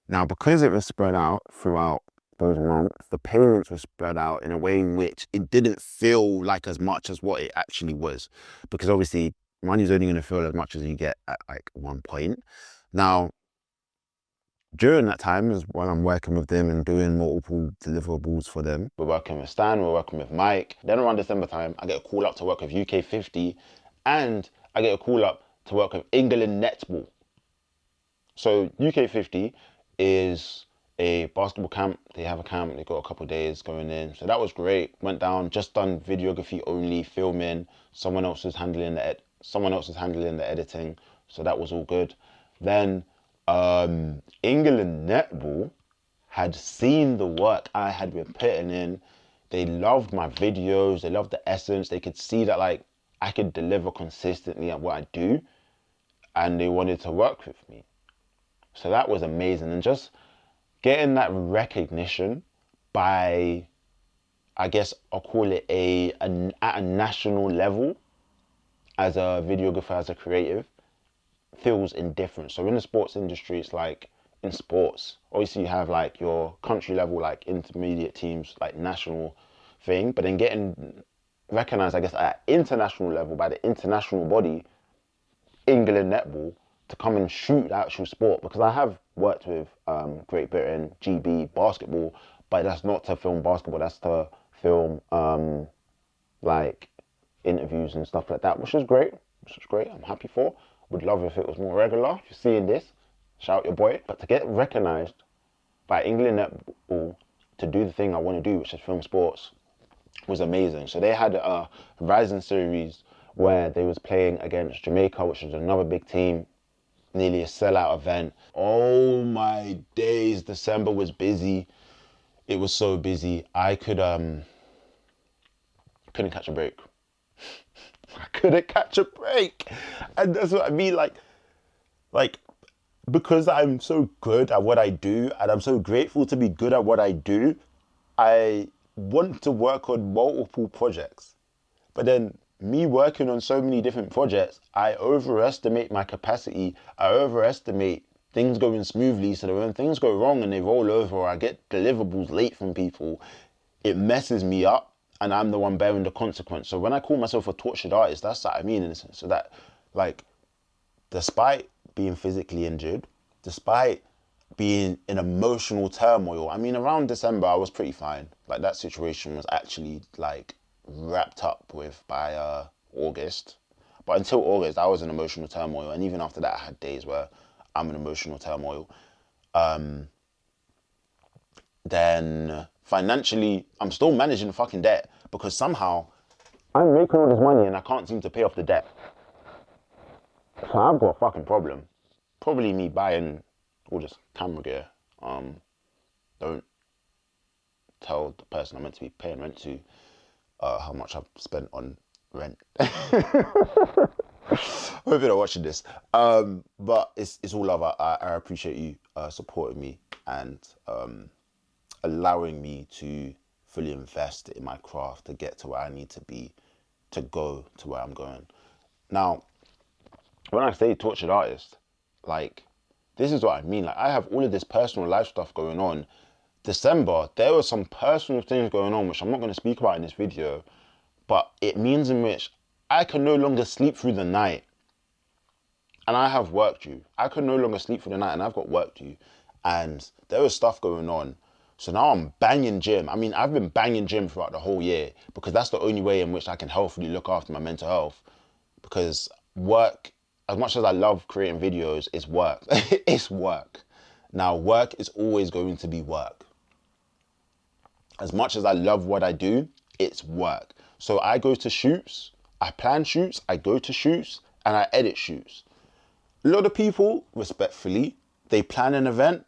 Now, because it was spread out throughout those months, the payments were spread out in a way in which it didn't feel like as much as what it actually was. Because obviously, money's only going to feel as much as you get at like one point. Now, during that time is when I'm working with them and doing multiple deliverables for them. We're working with Stan, we're working with Mike. Then around December time, I get a call up to work with UK 50, and I get a call up to work with England Netball. So UK 50 is a basketball camp. They have a camp, they got a couple of days going in. So that was great. Went down, just done videography only, filming. Someone else was handling the editing. So that was all good. Then England Netball had seen the work I had been putting in. They loved my videos, they loved the essence. They could see that like I could deliver consistently at what I do, and they wanted to work with me. So that was amazing. And just getting that recognition by, I guess I'll call it at a national level as a videographer, as a creative, feels indifferent. So in the sports industry, it's like in sports, obviously you have like your country level, like intermediate teams, like national thing, but then getting recognized, I guess, at international level by the international body, England Netball, to come and shoot the actual sport. Because I have worked with Great Britain, GB basketball, but that's not to film basketball, that's to film like interviews and stuff like that, which is great. I'm happy for. Would love if it was more regular. If you're seeing this, shout your boy. But to get recognized by England Netball to do the thing I want to do, which is film sports, was amazing. So they had a Rising series where they was playing against Jamaica, which is another big team, nearly a sellout event. Oh my days, December was busy. It was so busy. I couldn't catch a break. I couldn't catch a break. And that's what I mean, like, because I'm so good at what I do, and I'm so grateful to be good at what I do, I want to work on multiple projects. But then me working on so many different projects, I overestimate my capacity. I overestimate things going smoothly, so that when things go wrong and they roll over, or I get deliverables late from people, it messes me up, and I'm the one bearing the consequence. So when I call myself a tortured artist, that's what I mean in a sense. So that, like, despite being physically injured, despite being in emotional turmoil, I mean, around December, I was pretty fine. Like, that situation was actually, like, wrapped up with by August. But until August, I was in emotional turmoil. And even after that, I had days where I'm in emotional turmoil. Then financially, I'm still managing the fucking debt, because somehow I'm making all this money and I can't seem to pay off the debt. So I've got a fucking problem. Probably me buying all this camera gear. Don't tell the person I'm meant to be paying rent to how much I've spent on rent. Hope you're not watching this. But it's all love. I appreciate you supporting me and allowing me to fully invest in my craft to get to where I need to be, to go to where I'm going. Now, when I say tortured artist, like, this is what I mean. Like, I have all of this personal life stuff going on. December, there were some personal things going on, which I'm not going to speak about in this video, but it means in which I can no longer sleep through the night. And I have work due. I can no longer sleep through the night, and I've got work due. And there was stuff going on. So now I'm banging gym. I mean, I've been banging gym throughout the whole year because that's the only way in which I can healthily look after my mental health. Because work, as much as I love creating videos, it's work. It's work. Now, work is always going to be work. As much as I love what I do, it's work. So I go to shoots, I plan shoots, I go to shoots, and I edit shoots. A lot of people, respectfully, they plan an event,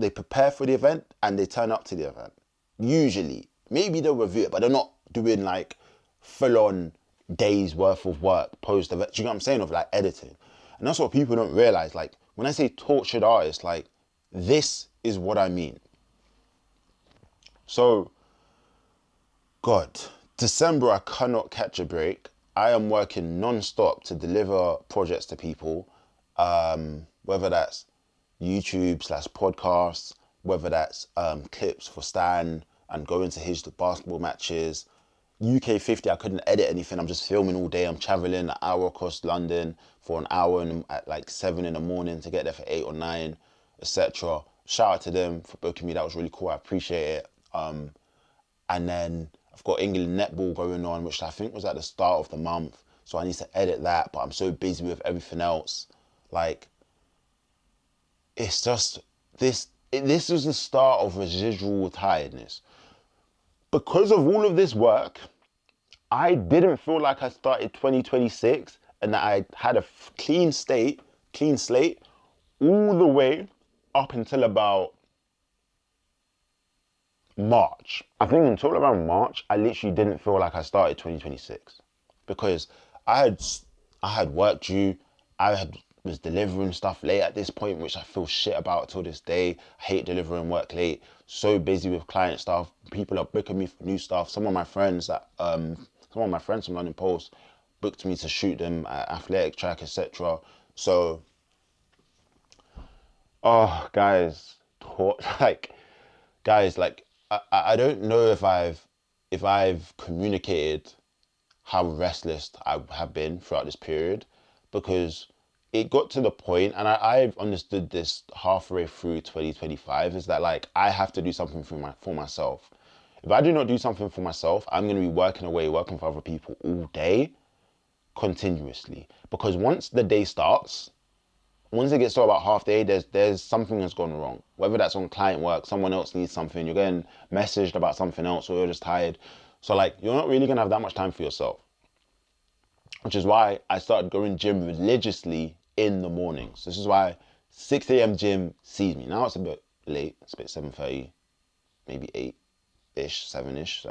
they prepare for the event, and they turn up to the event. Usually. Maybe they'll review it, but they're not doing like full-on days worth of work post-event. Do you know what I'm saying? Of like editing. And that's what people don't realize. Like, when I say tortured artist, like, this is what I mean. So, God, December, I cannot catch a break. I am working non-stop to deliver projects to people, whether that's YouTube/podcasts, whether that's clips for Stan and going to his basketball matches. UK 50, I couldn't edit anything. I'm just filming all day. I'm traveling an hour across London for an hour and at like 7 in the morning to get there for 8 or 9, etc. Shout out to them for booking me. That was really cool. I appreciate it. And then I've got England netball going on, which I think was at the start of the month. So I need to edit that, but I'm so busy with everything else. Like, it's just, this is the start of residual tiredness. Because of all of this work, I didn't feel like I started 2026 and that I had a clean slate, all the way up until about March. I think until around March, I literally didn't feel like I started 2026 because I had work due. Was delivering stuff late at this point, which I feel shit about till this day. I hate delivering work late. So busy with client stuff. People are booking me for new stuff. Some of my friends from London Post booked me to shoot them at Athletic Track, etc. So, guys, I don't know if I've communicated how restless I have been throughout this period, because it got to the point, and I've understood this halfway through 2025, is that like I have to do something for myself. If I do not do something for myself, I'm going to be working for other people all day, continuously. Because once the day starts, once it gets to about half day, there's something that's gone wrong. Whether that's on client work, someone else needs something, you're getting messaged about something else, or you're just tired. So like, you're not really gonna have that much time for yourself. Which is why I started going gym religiously in the mornings. This is why 6 a.m. gym sees me. Now it's a bit late, it's a bit 7:30, maybe 8-ish, 7-ish,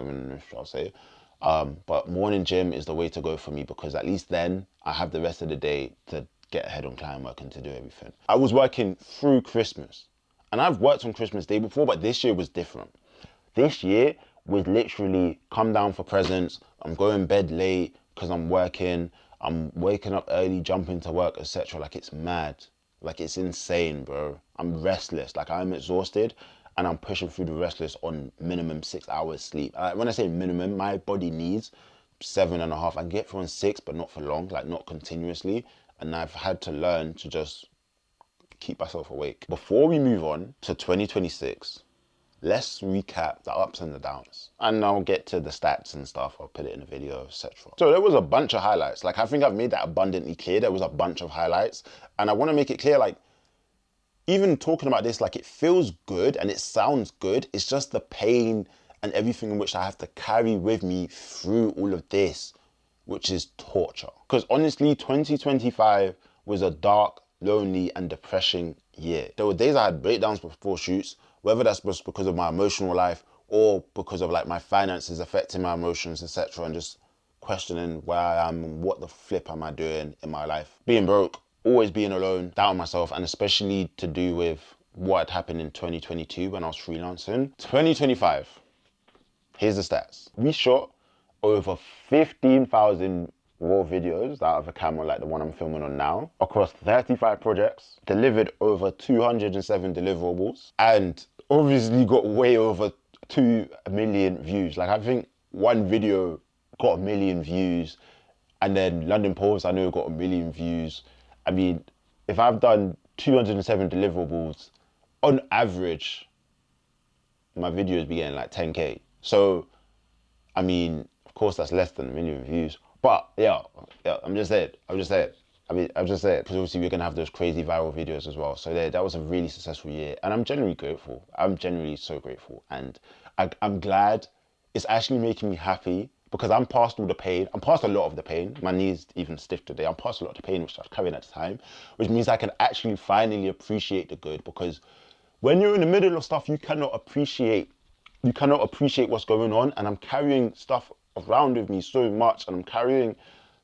I'll say. But morning gym is the way to go for me, because at least then I have the rest of the day to get ahead on client work and to do everything. I was working through Christmas, and I've worked on Christmas Day before, but this year was different. This year was literally come down for presents, I'm going bed late because I'm working, I'm waking up early, jumping to work, etc. Like, it's mad. Like, it's insane, bro. I'm restless. Like, I'm exhausted, and I'm pushing through the restless on minimum 6 hours sleep. When I say minimum, my body needs 7.5. I can get through on 6, but not for long, like not continuously. And I've had to learn to just keep myself awake. Before we move on to 2026, let's recap the ups and the downs. And I'll get to the stats and stuff. I'll put it in a video, etc. So there was a bunch of highlights. Like, I think I've made that abundantly clear. There was a bunch of highlights. And I want to make it clear, like, even talking about this, like, it feels good and it sounds good. It's just the pain and everything in which I have to carry with me through all of this, which is torture. Because honestly, 2025 was a dark, lonely, and depressing year. There were days I had breakdowns before shoots, whether that's just because of my emotional life or because of like my finances affecting my emotions, etc. And just questioning where I am and what the flip am I doing in my life. Being broke, always being alone, doubting myself, and especially to do with what had happened in 2022 when I was freelancing. 2025, here's the stats. We shot over 15,000 raw videos out of a camera like the one I'm filming on now, across 35 projects, delivered over 207 deliverables, and obviously got way over 2 million views. Like, I think one video got 1 million views, and then London Post, I know, got 1 million views. I mean, if I've done 207 deliverables, on average, my videos be getting like 10K. So, I mean, of course that's less than a million views. But yeah, I'm just saying. I'm just saying, because obviously we're gonna have those crazy viral videos as well. So that was a really successful year, and I'm genuinely grateful. I'm genuinely so grateful, and I'm glad. It's actually making me happy because I'm past all the pain. I'm past a lot of the pain. My knees even stiff today. I'm past a lot of the pain which I was carrying at the time, which means I can actually finally appreciate the good. Because when you're in the middle of stuff, you cannot appreciate what's going on. And I'm carrying stuff around with me so much, and I'm carrying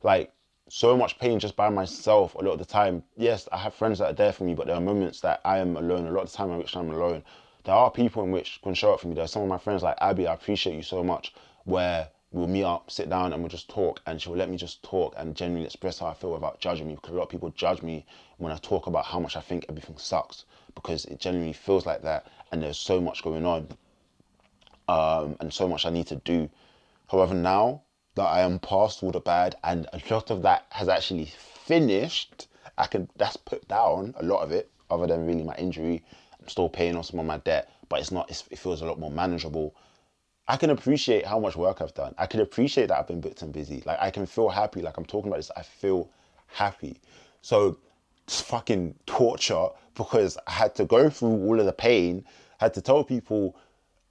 like so much pain just by myself a lot of the time. Yes, I have friends that are there for me, but there are moments that I am alone. A lot of the time in which I'm alone, there are people in which can show up for me. There are some of my friends like Abby, I appreciate you so much, where we'll meet up, sit down, and we'll just talk, and she'll let me just talk and genuinely express how I feel without judging me, because a lot of people judge me when I talk about how much I think everything sucks, because it genuinely feels like that, and there's so much going on, and so much I need to do. However, now that I am past all the bad and a lot of that has actually finished, that's put down a lot of it, other than really my injury. I'm still paying off some of my debt, but it feels a lot more manageable. I can appreciate how much work I've done. I can appreciate that I've been booked and busy. Like, I can feel happy. Like, I'm talking about this, I feel happy. So it's fucking torture, because I had to go through all of the pain, had to tell people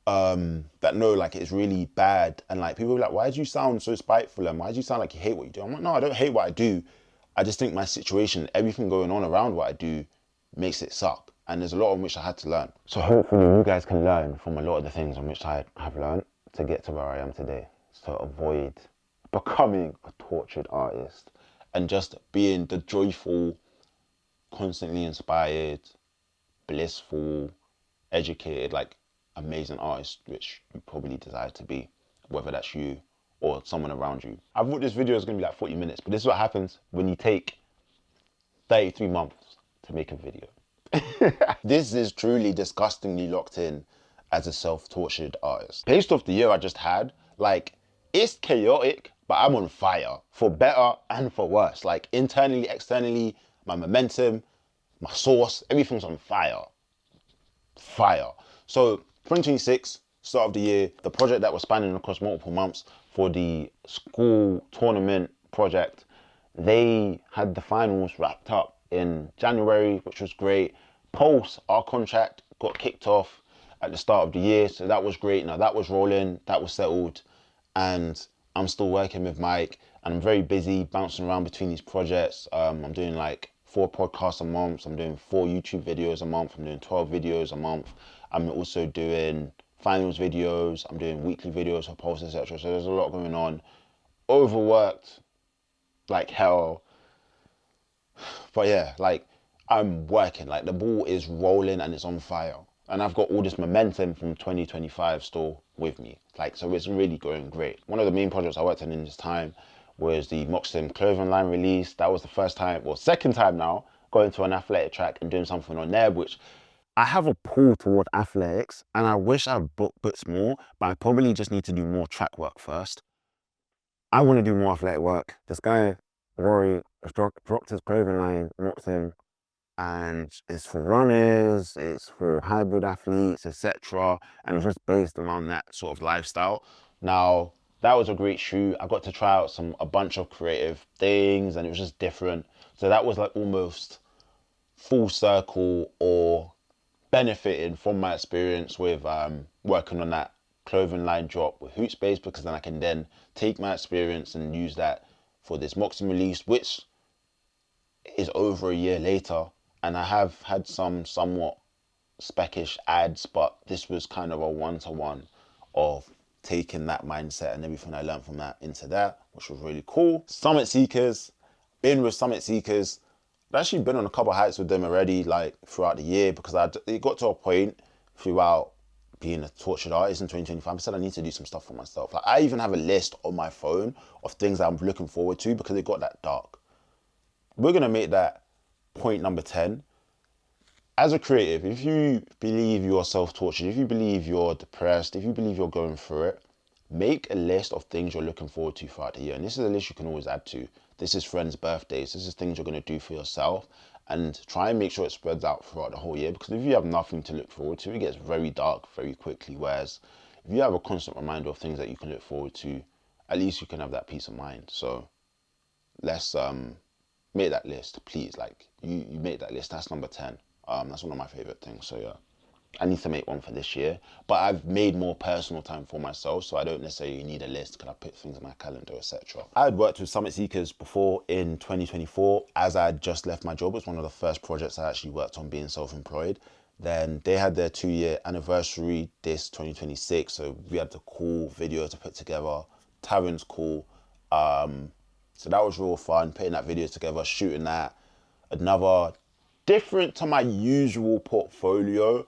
that no, like, it's really bad, and like people were like, why do you sound so spiteful, and why do you sound like you hate what you do? I'm like, no, I don't hate what I do. I just think my situation, everything going on around what I do, makes it suck, and there's a lot on which I had to learn. So hopefully you guys can learn from a lot of the things on which I have learned to get to where I am today, to avoid becoming a tortured artist and just being the joyful, constantly inspired, blissful, educated, like, amazing artist which you probably desire to be, whether that's you or someone around you. I thought this video was going to be like 40 minutes, but this is what happens when you take 33 months to make a video. This is truly disgustingly locked in as a self-tortured artist. Based off the year I just had, like, it's chaotic, but I'm on fire, for better and for worse. Like, internally, externally, my momentum, my source, everything's on fire. So 2026, start of the year, the project that was spanning across multiple months for the school tournament project, they had the finals wrapped up in January, which was great. Post, our contract got kicked off at the start of the year, so that was great. Now that was rolling, that was settled, and I'm still working with Mike, and I'm very busy bouncing around between these projects. I'm doing like 4 podcasts a month, I'm doing 4 YouTube videos a month, I'm doing 12 videos a month. I'm also doing finals videos, I'm doing weekly videos for posts, etc. So there's a lot going on. Overworked like hell. But yeah, like, I'm working, like, the ball is rolling and it's on fire. And I've got all this momentum from 2025 still with me. Like, so it's really going great. One of the main projects I worked on in this time was the Moxton clothing line release. That was the first time, well, second time now, going to an athletic track and doing something on there, which I have a pull toward athletics, and I wish I booked more, but I probably just need to do more track work first. I want to do more athletic work. This guy, Rory, dropped his clothing line, Moxton, and it's for runners, it's for hybrid athletes, etc. And it's just based around that sort of lifestyle. Now, that was a great shoot. I got to try out a bunch of creative things, and it was just different. So that was like almost full circle, or benefiting from my experience with working on that clothing line drop with Hootspace, because then I can then take my experience and use that for this Moxton release, which is over a year later. And I have had some somewhat speckish ads, but this was kind of a one-to-one of taking that mindset and everything I learned from that into that, which was really cool. Summit Seekers, been with Summit Seekers. I've actually been on a couple of hikes with them already, like, throughout the year, because it got to a point throughout being a tortured artist in 2025, I said I need to do some stuff for myself. Like, I even have a list on my phone of things I'm looking forward to, because it got that dark. We're going to make that point number 10. As a creative, if you believe you're self-tortured, if you believe you're depressed, if you believe you're going through it, make a list of things you're looking forward to throughout the year. And this is a list you can always add to. This is friends' birthdays. This is things you're going to do for yourself. and try and make sure it spreads out throughout the whole year, because if you have nothing to look forward to, it gets very dark very quickly. Whereas if you have a constant reminder of things that you can look forward to, at least you can have that peace of mind. So let's make that list, please. Like, you make that list. That's number 10. That's one of my favorite things. So yeah, I need to make one for this year, but I've made more personal time for myself, so I don't necessarily need a list. Can I put things in my calendar, etc.? I had worked with Summit Seekers before in 2024, as I had just left my job. It was one of the first projects I actually worked on being self-employed. Then they had their 2-year anniversary this 2026, so we had the cool video to put together. Taryn's cool. So that was real fun, putting that video together, shooting that. Another different to my usual portfolio,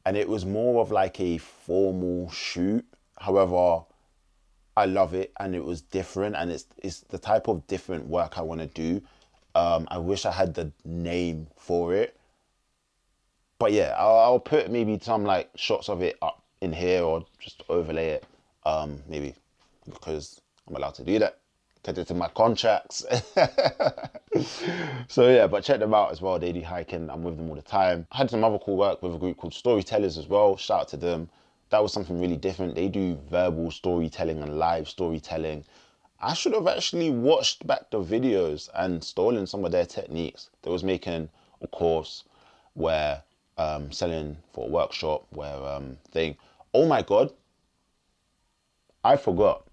and it was more of like a formal shoot. However, I love it, and it was different, and it's the type of different work I want to do. I wish I had the name for it. But yeah, I'll put maybe some like shots of it up in here, or just overlay it, maybe, because I'm allowed to do that, because it's in my contracts. So yeah, but check them out as well. They do hiking. I'm with them all the time. I had some other cool work with a group called Storytellers as well. Shout out to them. That was something really different. They do verbal storytelling and live storytelling. I should have actually watched back the videos and stolen some of their techniques. They was making a course where selling for a workshop where thing. Oh my God, I forgot.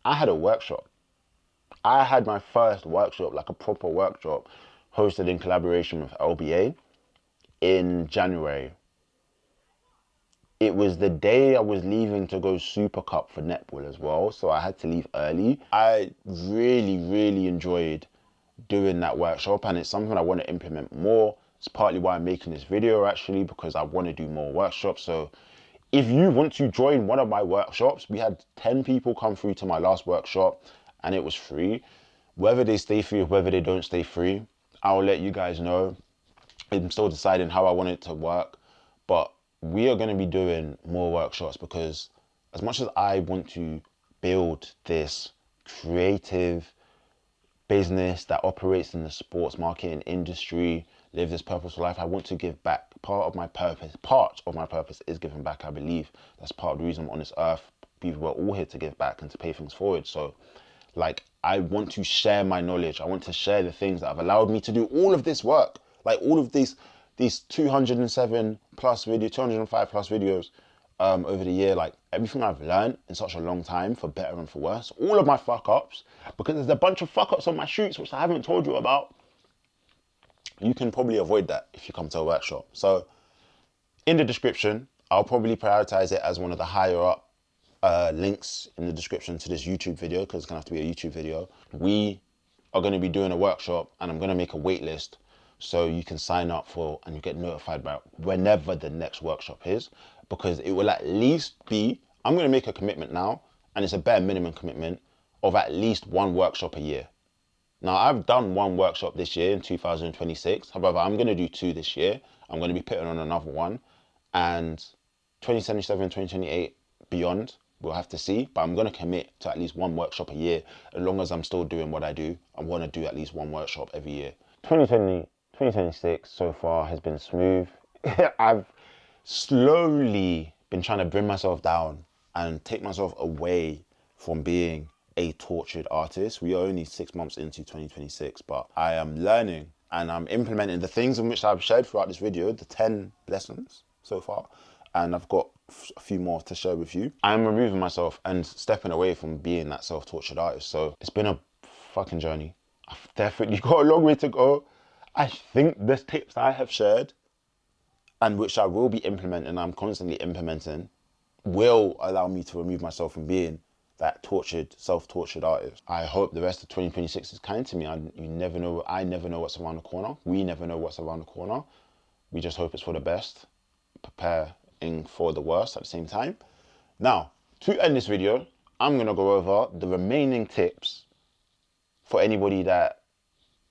I had a workshop. I had my first workshop, like a proper workshop, hosted in collaboration with LBA in January. It was the day I was leaving to go Super Cup for netball as well, so I had to leave early. I really enjoyed doing that workshop, and it's something I want to implement more. It's partly why I'm making this video, actually, because I want to do more workshops. So if you want to join one of my workshops, we had 10 people come through to my last workshop, and it was free. Whether they stay free or whether they don't stay free, I'll let you guys know. I'm still deciding how I want it to work, but we are going to be doing more workshops, because as much as I want to build this creative business that operates in the sports marketing industry, live this purposeful life, I want to give back. Part of my purpose is giving back. I believe that's part of the reason I'm on this earth. People were all here to give back and to pay things forward. So like, I want to share my knowledge. I want to share the things that have allowed me to do all of this work. Like all of these 207 plus video, 205 plus videos over the year, like everything I've learned in such a long time, for better and for worse, all of my fuck ups, because there's a bunch of fuck ups on my shoots which I haven't told you about. You can probably avoid that if you come to a workshop. So in the description, I'll probably prioritize it as one of the higher up links in the description to this YouTube video, because it's gonna have to be a YouTube video. We are gonna be doing a workshop, and I'm gonna make a wait list so you can sign up for, and you get notified about whenever the next workshop is, because it will at least be, I'm gonna make a commitment now, and it's a bare minimum commitment of at least one workshop a year. Now, I've done one workshop this year in 2026. However, I'm going to do 2 this year. I'm going to be putting on another one. And 2077, 2028, beyond, we'll have to see. But I'm going to commit to at least one workshop a year. As long as I'm still doing what I do, I want to do at least one workshop every year. 2026 so far has been smooth. I've slowly been trying to bring myself down and take myself away from being a tortured artist. We are only 6 months into 2026, but I am learning and I'm implementing the things in which I've shared throughout this video, the 10 lessons so far, and I've got a few more to share with you. I'm removing myself and stepping away from being that self-tortured artist. So it's been a fucking journey. I've definitely got a long way to go. I think the tips I have shared, and which I will be implementing, I'm constantly implementing, will allow me to remove myself from being that tortured, self-tortured artist. I hope the rest of 2026 is kind to me. I never know what's around the corner. We never know what's around the corner. We just hope it's for the best, preparing for the worst at the same time. Now, to end this video, I'm gonna go over the remaining tips for anybody that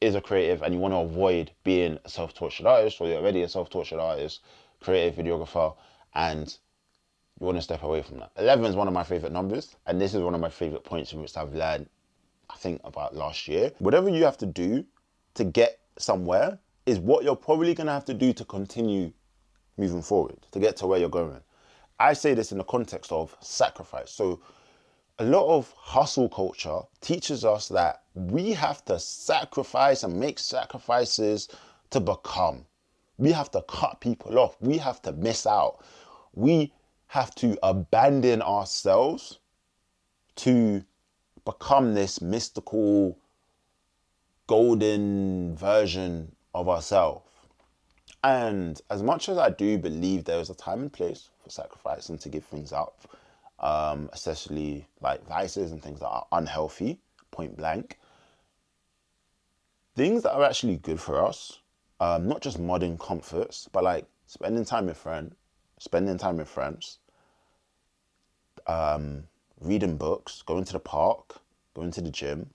is a creative and you want to avoid being a self-tortured artist, or you're already a self-tortured artist, creative videographer, and you want to step away from that. 11 is one of my favorite numbers, and this is one of my favorite points in which I've learned, I think, about last year. Whatever you have to do to get somewhere, is what you're probably going to have to do to continue moving forward, to get to where you're going. I say this in the context of sacrifice. So a lot of hustle culture teaches us that we have to sacrifice and make sacrifices to become. We have to cut people off. We have to miss out. We have to abandon ourselves to become this mystical, golden version of ourselves. And as much as I do believe there is a time and place for sacrifice and to give things up, especially like vices and things that are unhealthy, point blank, things that are actually good for us, not just modern comforts, but like spending time with friends, reading books, going to the park, going to the gym,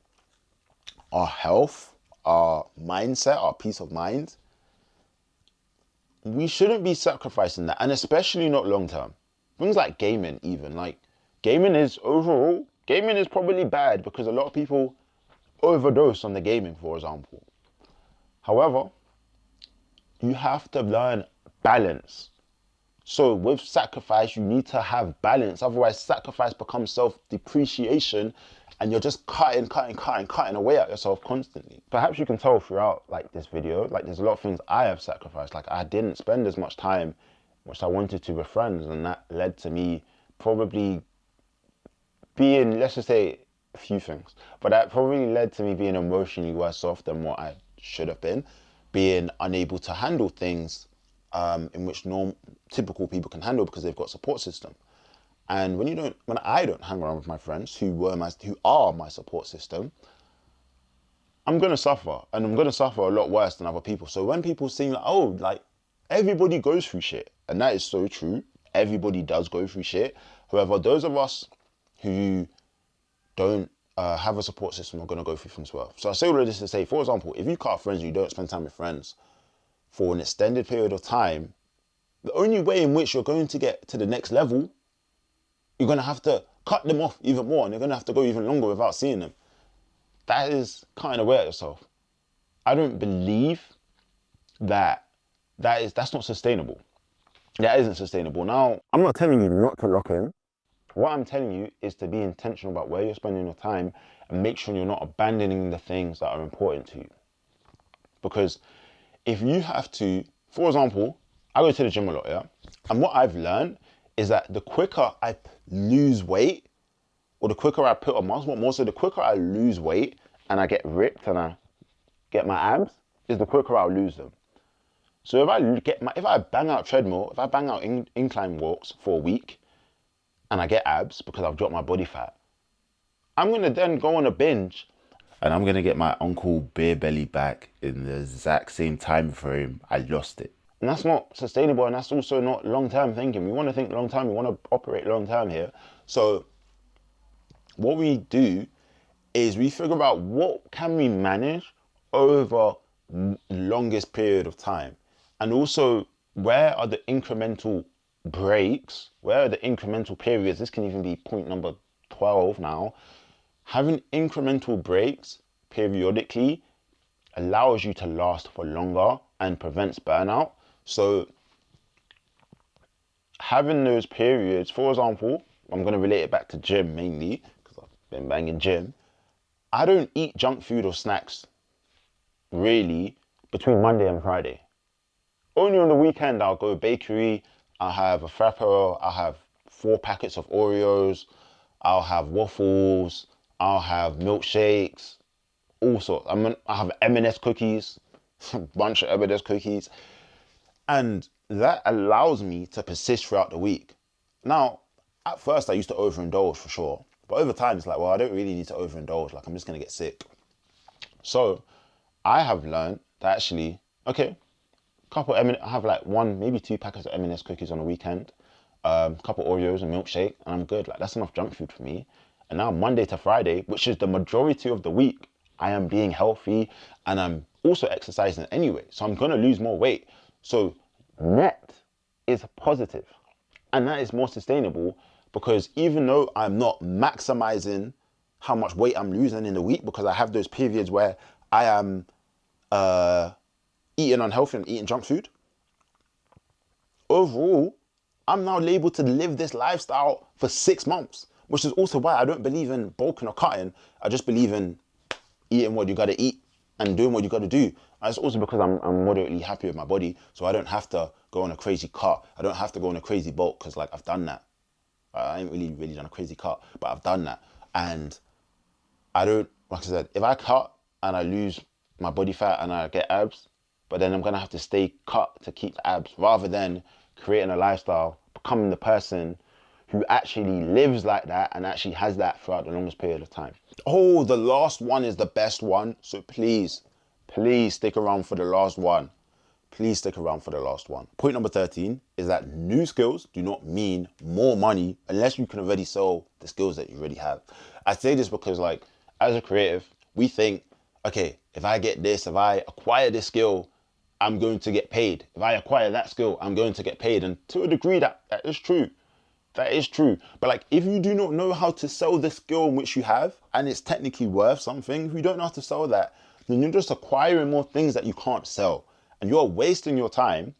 our health, our mindset, our peace of mind. We shouldn't be sacrificing that, and especially not long term. Things like gaming, even like gaming is probably bad because a lot of people overdose on the gaming, for example. However, you have to learn balance. So with sacrifice, you need to have balance. Otherwise, sacrifice becomes self-depreciation and you're just cutting away at yourself constantly. Perhaps you can tell throughout like this video, like there's a lot of things I have sacrificed. Like I didn't spend as much time which I wanted to with friends, and that led to me probably being, let's just say a few things, but that probably led to me being emotionally worse off than what I should have been, being unable to handle things in which typical people can handle because they've got support system. And when I don't hang around with my friends who are my support system, I'm gonna suffer, and I'm gonna suffer a lot worse than other people. So when people say like, oh, like everybody goes through shit, and that is so true. Everybody does go through shit. However, those of us who don't have a support system are gonna go through things well. So I say all of this to say, for example, if you cut off friends and you don't spend time with friends for an extended period of time, the only way in which you're going to get to the next level, you're going to have to cut them off even more, and you're going to have to go even longer without seeing them. That is kind of weird yourself. I don't believe that's not sustainable. That isn't sustainable. Now, I'm not telling you not to lock in. What I'm telling you is to be intentional about where you're spending your time and make sure you're not abandoning the things that are important to you. Because if you have to, for example, I go to the gym a lot, yeah? And what I've learned is that the quicker I lose weight, or the quicker I put on muscle, more so the quicker I lose weight and I get ripped and I get my abs, is the quicker I'll lose them. So if I bang out treadmill, if I bang out incline walks for a week and I get abs because I've dropped my body fat, I'm gonna then go on a binge and I'm gonna get my uncle beer belly back in the exact same time frame I lost it. And that's not sustainable, and that's also not long-term thinking. We want to think long-term, we want to operate long-term here. So what we do is we figure out what can we manage over longest period of time. And also, where are the incremental breaks? Where are the incremental periods? This can even be point number 12 now. Having incremental breaks periodically allows you to last for longer and prevents burnout. So having those periods, for example, I'm going to relate it back to gym mainly because I've been banging gym. I don't eat junk food or snacks really between Monday and Friday. Only on the weekend I'll go bakery, I'll have a frappo, I'll have 4 packets of Oreos, I'll have waffles, I'll have milkshakes, all sorts. I have M&S cookies, a bunch of M&S cookies. And that allows me to persist throughout the week. Now, at first I used to overindulge for sure. But over time it's like, well, I don't really need to overindulge. Like I'm just going to get sick. So I have learned that actually, okay, I have like 1, maybe 2 packets of M&S cookies on a weekend, couple Oreos and milkshake, and I'm good. Like that's enough junk food for me. And now Monday to Friday, which is the majority of the week, I am being healthy and I'm also exercising anyway. So I'm going to lose more weight. So net is positive, and that is more sustainable because even though I'm not maximizing how much weight I'm losing in the week, because I have those periods where I am eating unhealthy and eating junk food. Overall, I'm now able to live this lifestyle for 6 months, which is also why I don't believe in bulking or cutting. I just believe in eating what you gotta eat and doing what you gotta do. And it's also because I'm moderately happy with my body, so I don't have to go on a crazy cut. I don't have to go on a crazy bulk, because like I've done that. I ain't really done a crazy cut, but I've done that. And I don't, like I said, if I cut and I lose my body fat and I get abs, but then I'm gonna have to stay cut to keep the abs, rather than creating a lifestyle, becoming the person who actually lives like that and actually has that throughout the longest period of time. Oh, the last one is the best one. So please stick around for the last one. Please stick around for the last one. Point number 13 is that new skills do not mean more money unless you can already sell the skills that you already have. I say this because, like, as a creative, we think, okay, if I get this, if I acquire this skill, I'm going to get paid. If I acquire that skill, I'm going to get paid. And to a degree, that is true. That is true. But like, if you do not know how to sell the skill in which you have, and it's technically worth something, if you don't know how to sell that, then you're just acquiring more things that you can't sell. And you're wasting your time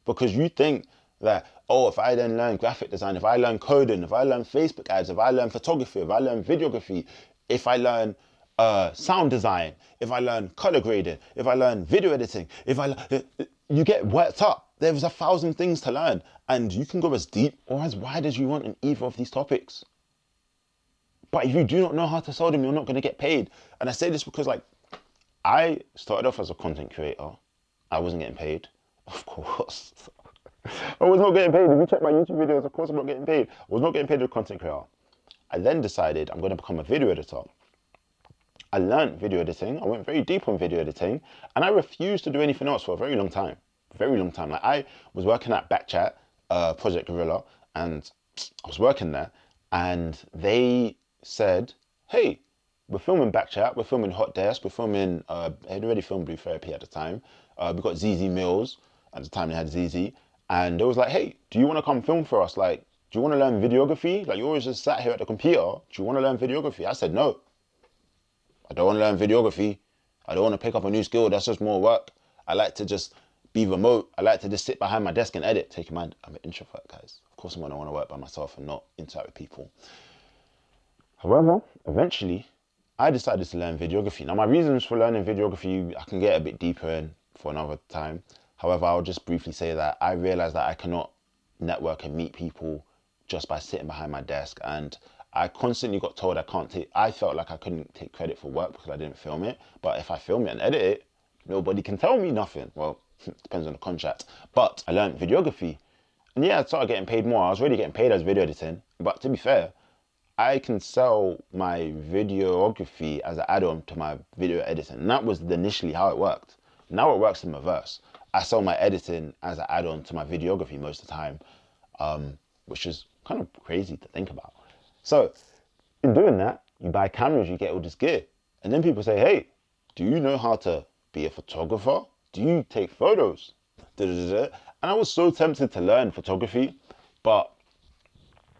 because you think that, oh, if I then learn graphic design, if I learn coding, if I learn Facebook ads, if I learn photography, if I learn videography, if I learn sound design, if I learn color grading, if I learn video editing, you get worked up. There's 1,000 things to learn, and you can go as deep or as wide as you want in either of these topics. But if you do not know how to sell them, you're not going to get paid. And I say this because, like, I started off as a content creator. I wasn't getting paid, of course. I was not getting paid. If you check my YouTube videos, of course I'm not getting paid. I was not getting paid as a content creator. I then decided I'm going to become a video editor. I learned video editing. I went very deep on video editing, and I refused to do anything else for a very long time. Very long time. Like, I was working at Backchat, Project Gorilla, and I was working there, and they said, hey, we're filming Backchat, we're filming Hot Desk, we're filming, I had already filmed Blue Therapy at the time. We got ZZ Mills, at the time they had ZZ, and they was like, hey, do you want to come film for us? Like, do you want to learn videography? Like, you always just sat here at the computer. Do you want to learn videography? I said, no. I don't want to learn videography. I don't want to pick up a new skill. That's just more work. I like to just be remote. I like to just sit behind my desk and edit. Take in mind, I'm an introvert, guys. Of course, I'm going to want to work by myself and not interact with people. However, eventually, I decided to learn videography. Now, my reasons for learning videography, I can get a bit deeper in for another time. However, I'll just briefly say that I realized that I cannot network and meet people just by sitting behind my desk. And I constantly got told I felt like I couldn't take credit for work because I didn't film it. But if I film it and edit it, nobody can tell me nothing. Well, it depends on the contract. But I learned videography. And yeah, I started getting paid more. I was already getting paid as video editing. But to be fair, I can sell my videography as an add-on to my video editing. And that was initially how it worked. Now it works in reverse. I sell my editing as an add-on to my videography most of the time, which is kind of crazy to think about. So in doing that, you buy cameras, you get all this gear. And then people say, hey, do you know how to be a photographer? Do you take photos? And I was so tempted to learn photography, but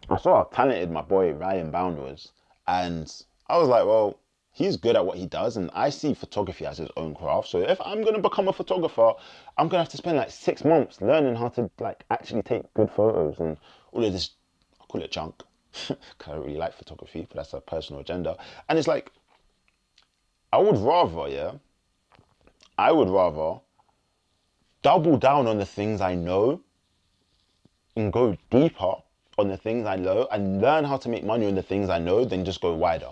I saw how talented my boy Ryan Bound was. And I was like, well, he's good at what he does. And I see photography as his own craft. So if I'm going to become a photographer, I'm going to have to spend like 6 months learning how to like actually take good photos and all of this, I call it junk. Because I don't really like photography, but that's a personal agenda. And it's like, I would rather double down on the things I know and go deeper on the things I know and learn how to make money on the things I know than just go wider.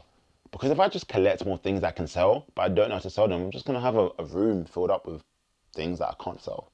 Because if I just collect more things I can sell, but I don't know how to sell them, I'm just going to have a room filled up with things that I can't sell.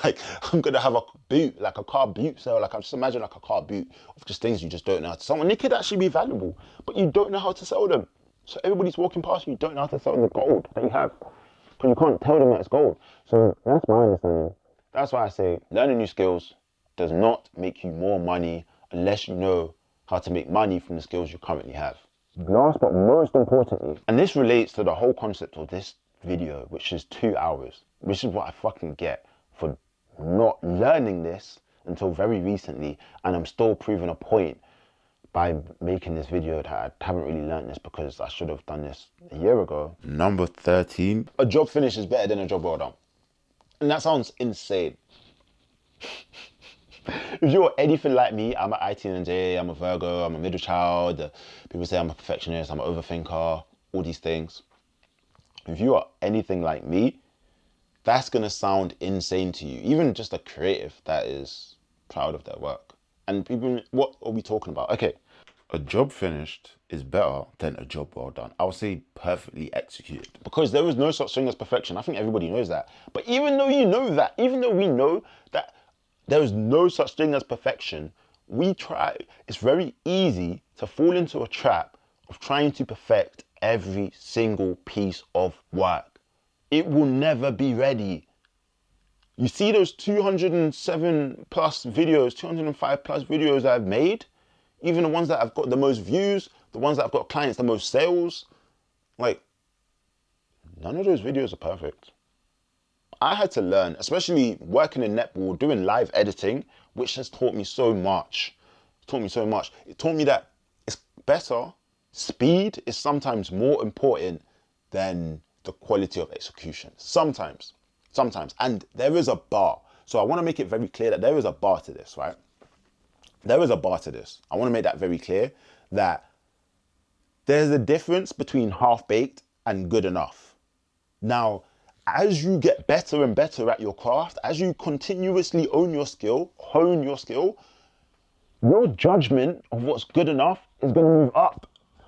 Like, I'm going to have a boot, like a car boot sale. Like, I just imagine like a car boot of just things you just don't know how to sell. And they could actually be valuable, but you don't know how to sell them. So everybody's walking past you, you don't know how to sell the gold that you have. Because you can't tell them that it's gold. So that's my understanding. That's why I say learning new skills does not make you more money unless you know how to make money from the skills you currently have. Last but most importantly, and this relates to the whole concept of this video, which is 2 hours, which is what I fucking get for not learning this until very recently, and I'm still proving a point by making this video that I haven't really learned this because I should have done this a year ago. Number 13. A job finished is better than a job well done. And that sounds insane. If you're anything like me, I'm an ITNJ, I'm a Virgo, I'm a middle child. People say I'm a perfectionist, I'm an overthinker, all these things. If you are anything like me, that's gonna sound insane to you. Even just a creative that is proud of their work. And people, what are we talking about? Okay, a job finished is better than a job well done. I would say perfectly executed. Because there is no such thing as perfection. I think everybody knows that. But even though you know that, even though we know that there is no such thing as perfection, it's very easy to fall into a trap of trying to perfect every single piece of work. It will never be ready. You see those 207 plus videos, 205 plus videos I've made, even the ones that have got the most views, the ones that have got clients, the most sales, like, none of those videos are perfect. I had to learn, especially working in netball, doing live editing, which has taught me so much. It taught me that it's better. Speed is sometimes more important than the quality of execution. Sometimes. And there is a bar. So I want to make it very clear that there is a bar to this, right? There is a bar to this. I want to make that very clear that there's a difference between half-baked and good enough. Now, as you get better and better at your craft, as you continuously hone your skill, your judgment of what's good enough is going to move up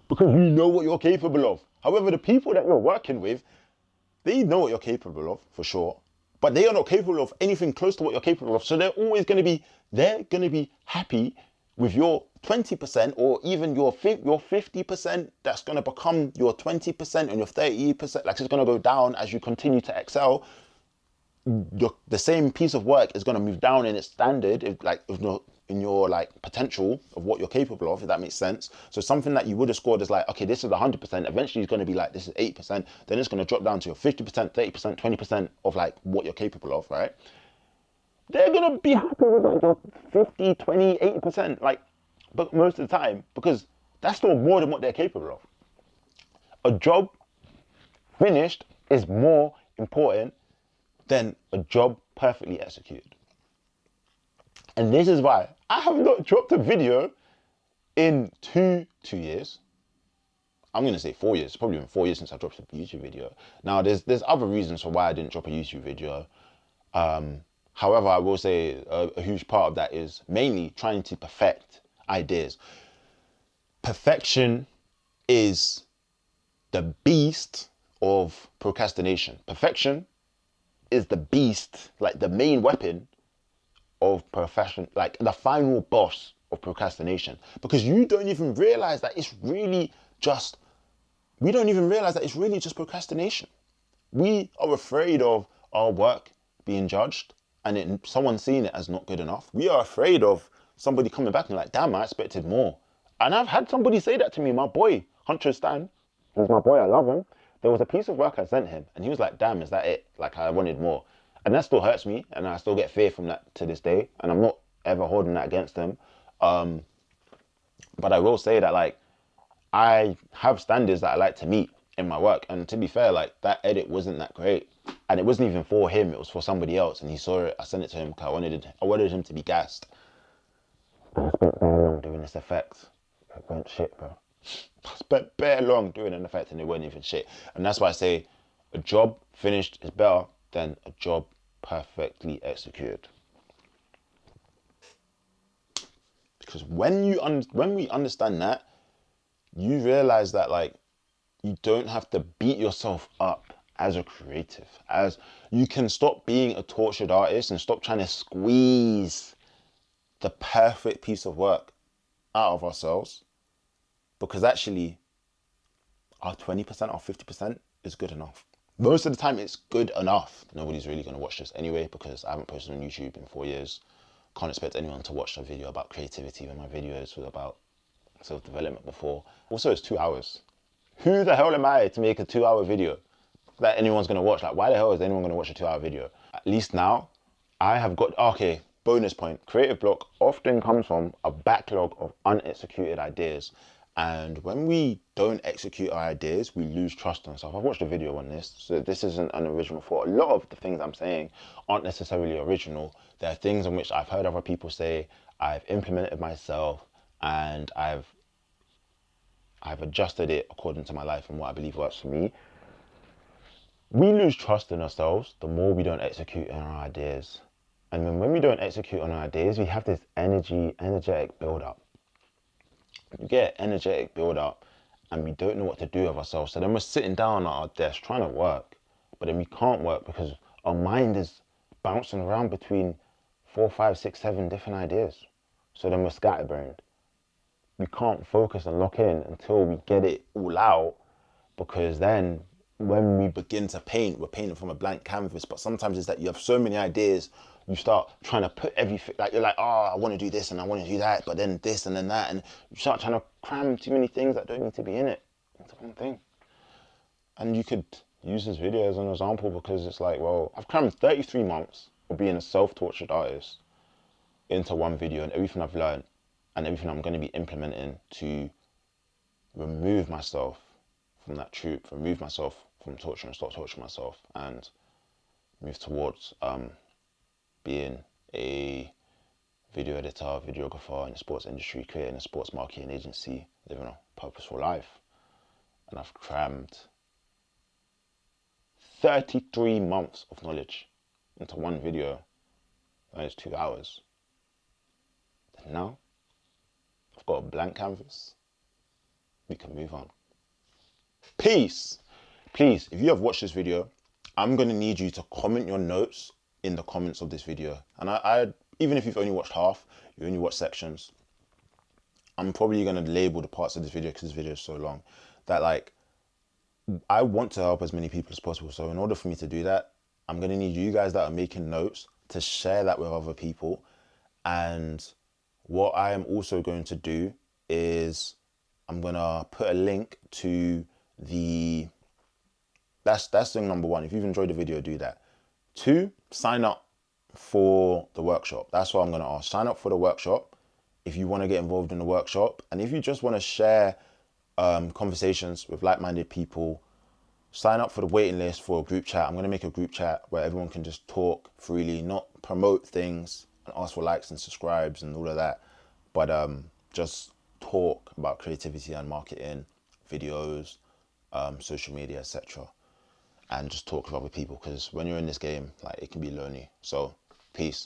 because you know what you're capable of. However, the people that you're working with, they know what you're capable of, for sure, but they are not capable of anything close to what you're capable of. So they're going to be happy with your 20% or even your 50% that's going to become your 20% and your 30%. Like, it's going to go down as you continue to excel. The same piece of work is going to move down in its standard, in your like potential of what you're capable of, if that makes sense. So something that you would have scored as like, okay, this is 100%, eventually it's going to be like, this is 8%, then it's going to drop down to your 50%, 30%, 20% of like what you're capable of, right? They're going to be happy with like your 50, 20, 80%, like, but most of the time, because that's still more than what they're capable of. A job finished is more important than a job perfectly executed. And this is why I have not dropped a video in two years. I'm going to say 4 years. It's probably been 4 years since I dropped a YouTube video. Now, there's other reasons for why I didn't drop a YouTube video. However, I will say a huge part of that is mainly trying to perfect ideas. Perfection is the beast of procrastination. Perfection is the beast, like the main weapon of perfection, like the final boss of procrastination, because you don't even realize that it's really just, we don't even realize that it's really just procrastination. We are afraid of our work being judged and someone seeing it as not good enough. We are afraid of somebody coming back and like, damn, I expected more. And I've had somebody say that to me, my boy, Hunter Stan, who's my boy, I love him. There was a piece of work I sent him and he was like, damn, is that it? Like, I wanted more. And that still hurts me, and I still get fear from that to this day, and I'm not ever holding that against them. But I will say that, like, I have standards that I like to meet in my work, and to be fair, like, that edit wasn't that great, and it wasn't even for him, it was for somebody else, and he saw it. I sent it to him because I wanted him to be gassed. I spent very long doing this effect. It went shit, bro. I spent very long doing an effect, and it wasn't even shit. And that's why I say a job finished is better than a job perfectly executed. Because when we understand that, you realize that, like, you don't have to beat yourself up as a creative, as you can stop being a tortured artist and stop trying to squeeze the perfect piece of work out of ourselves, because actually our 20%, our 50% is good enough. Most of the time it's good enough. Nobody's really going to watch this anyway because I haven't posted on YouTube in 4 years. Can't expect anyone to watch a video about creativity when my videos were about self-development before. Also, it's 2 hours. Who the hell am I to make a 2-hour video that anyone's going to watch? Like, why the hell is anyone going to watch a 2-hour video? At least now, I have got, okay, bonus point, creative block often comes from a backlog of unexecuted ideas. And when we don't execute our ideas, we lose trust in ourselves. I've watched a video on this, so this isn't an original thought. A lot of the things I'm saying aren't necessarily original. There are things in which I've heard other people say, I've implemented myself, and I've adjusted it according to my life and what I believe works for me. We lose trust in ourselves the more we don't execute on our ideas. And then when we don't execute on our ideas, we have this energetic build-up. We get energetic build-up and we don't know what to do with ourselves. So then we're sitting down at our desk trying to work, but then we can't work because our mind is bouncing around between 4, 5, 6, 7 different ideas. So then we're scatterbrained. We can't focus and lock in until we get it all out, because then when we begin to paint, we're painting from a blank canvas. But sometimes it's that you have so many ideas, you start trying to put everything, like you're like, oh, I want to do this and I want to do that, but then this and then that, and you start trying to cram too many things that don't need to be in it into one thing. And you could use this video as an example, because it's like, well, I've crammed 33 months of being a self-tortured artist into one video, and everything I've learned and everything I'm going to be implementing to remove myself from that troop, remove myself from torture and stop torturing myself, and move towards being a video editor, videographer in the sports industry, creating a sports marketing agency, living a purposeful life. And I've crammed 33 months of knowledge into one video. That is 2 hours. And now I've got a blank canvas. We can move on. Peace. Please, if you have watched this video, I'm going to need you to comment your notes in the comments of this video. And I even if you've only watched half, you only watched sections, I'm probably going to label the parts of this video, because this video is so long, that like, I want to help as many people as possible. So in order for me to do that, I'm going to need you guys that are making notes to share that with other people. And what I am also going to do is I'm going to put a link to the, that's thing number one. If you've enjoyed the video, do that. 2, sign up for the workshop. That's what I'm going to ask. Sign up for the workshop if you want to get involved in the workshop. And if you just want to share conversations with like-minded people, sign up for the waiting list for a group chat. I'm going to make a group chat where everyone can just talk freely, not promote things and ask for likes and subscribes and all of that, but just talk about creativity and marketing, videos, social media, etc. And just talk with other people, because when you're in this game, like, it can be lonely. So peace.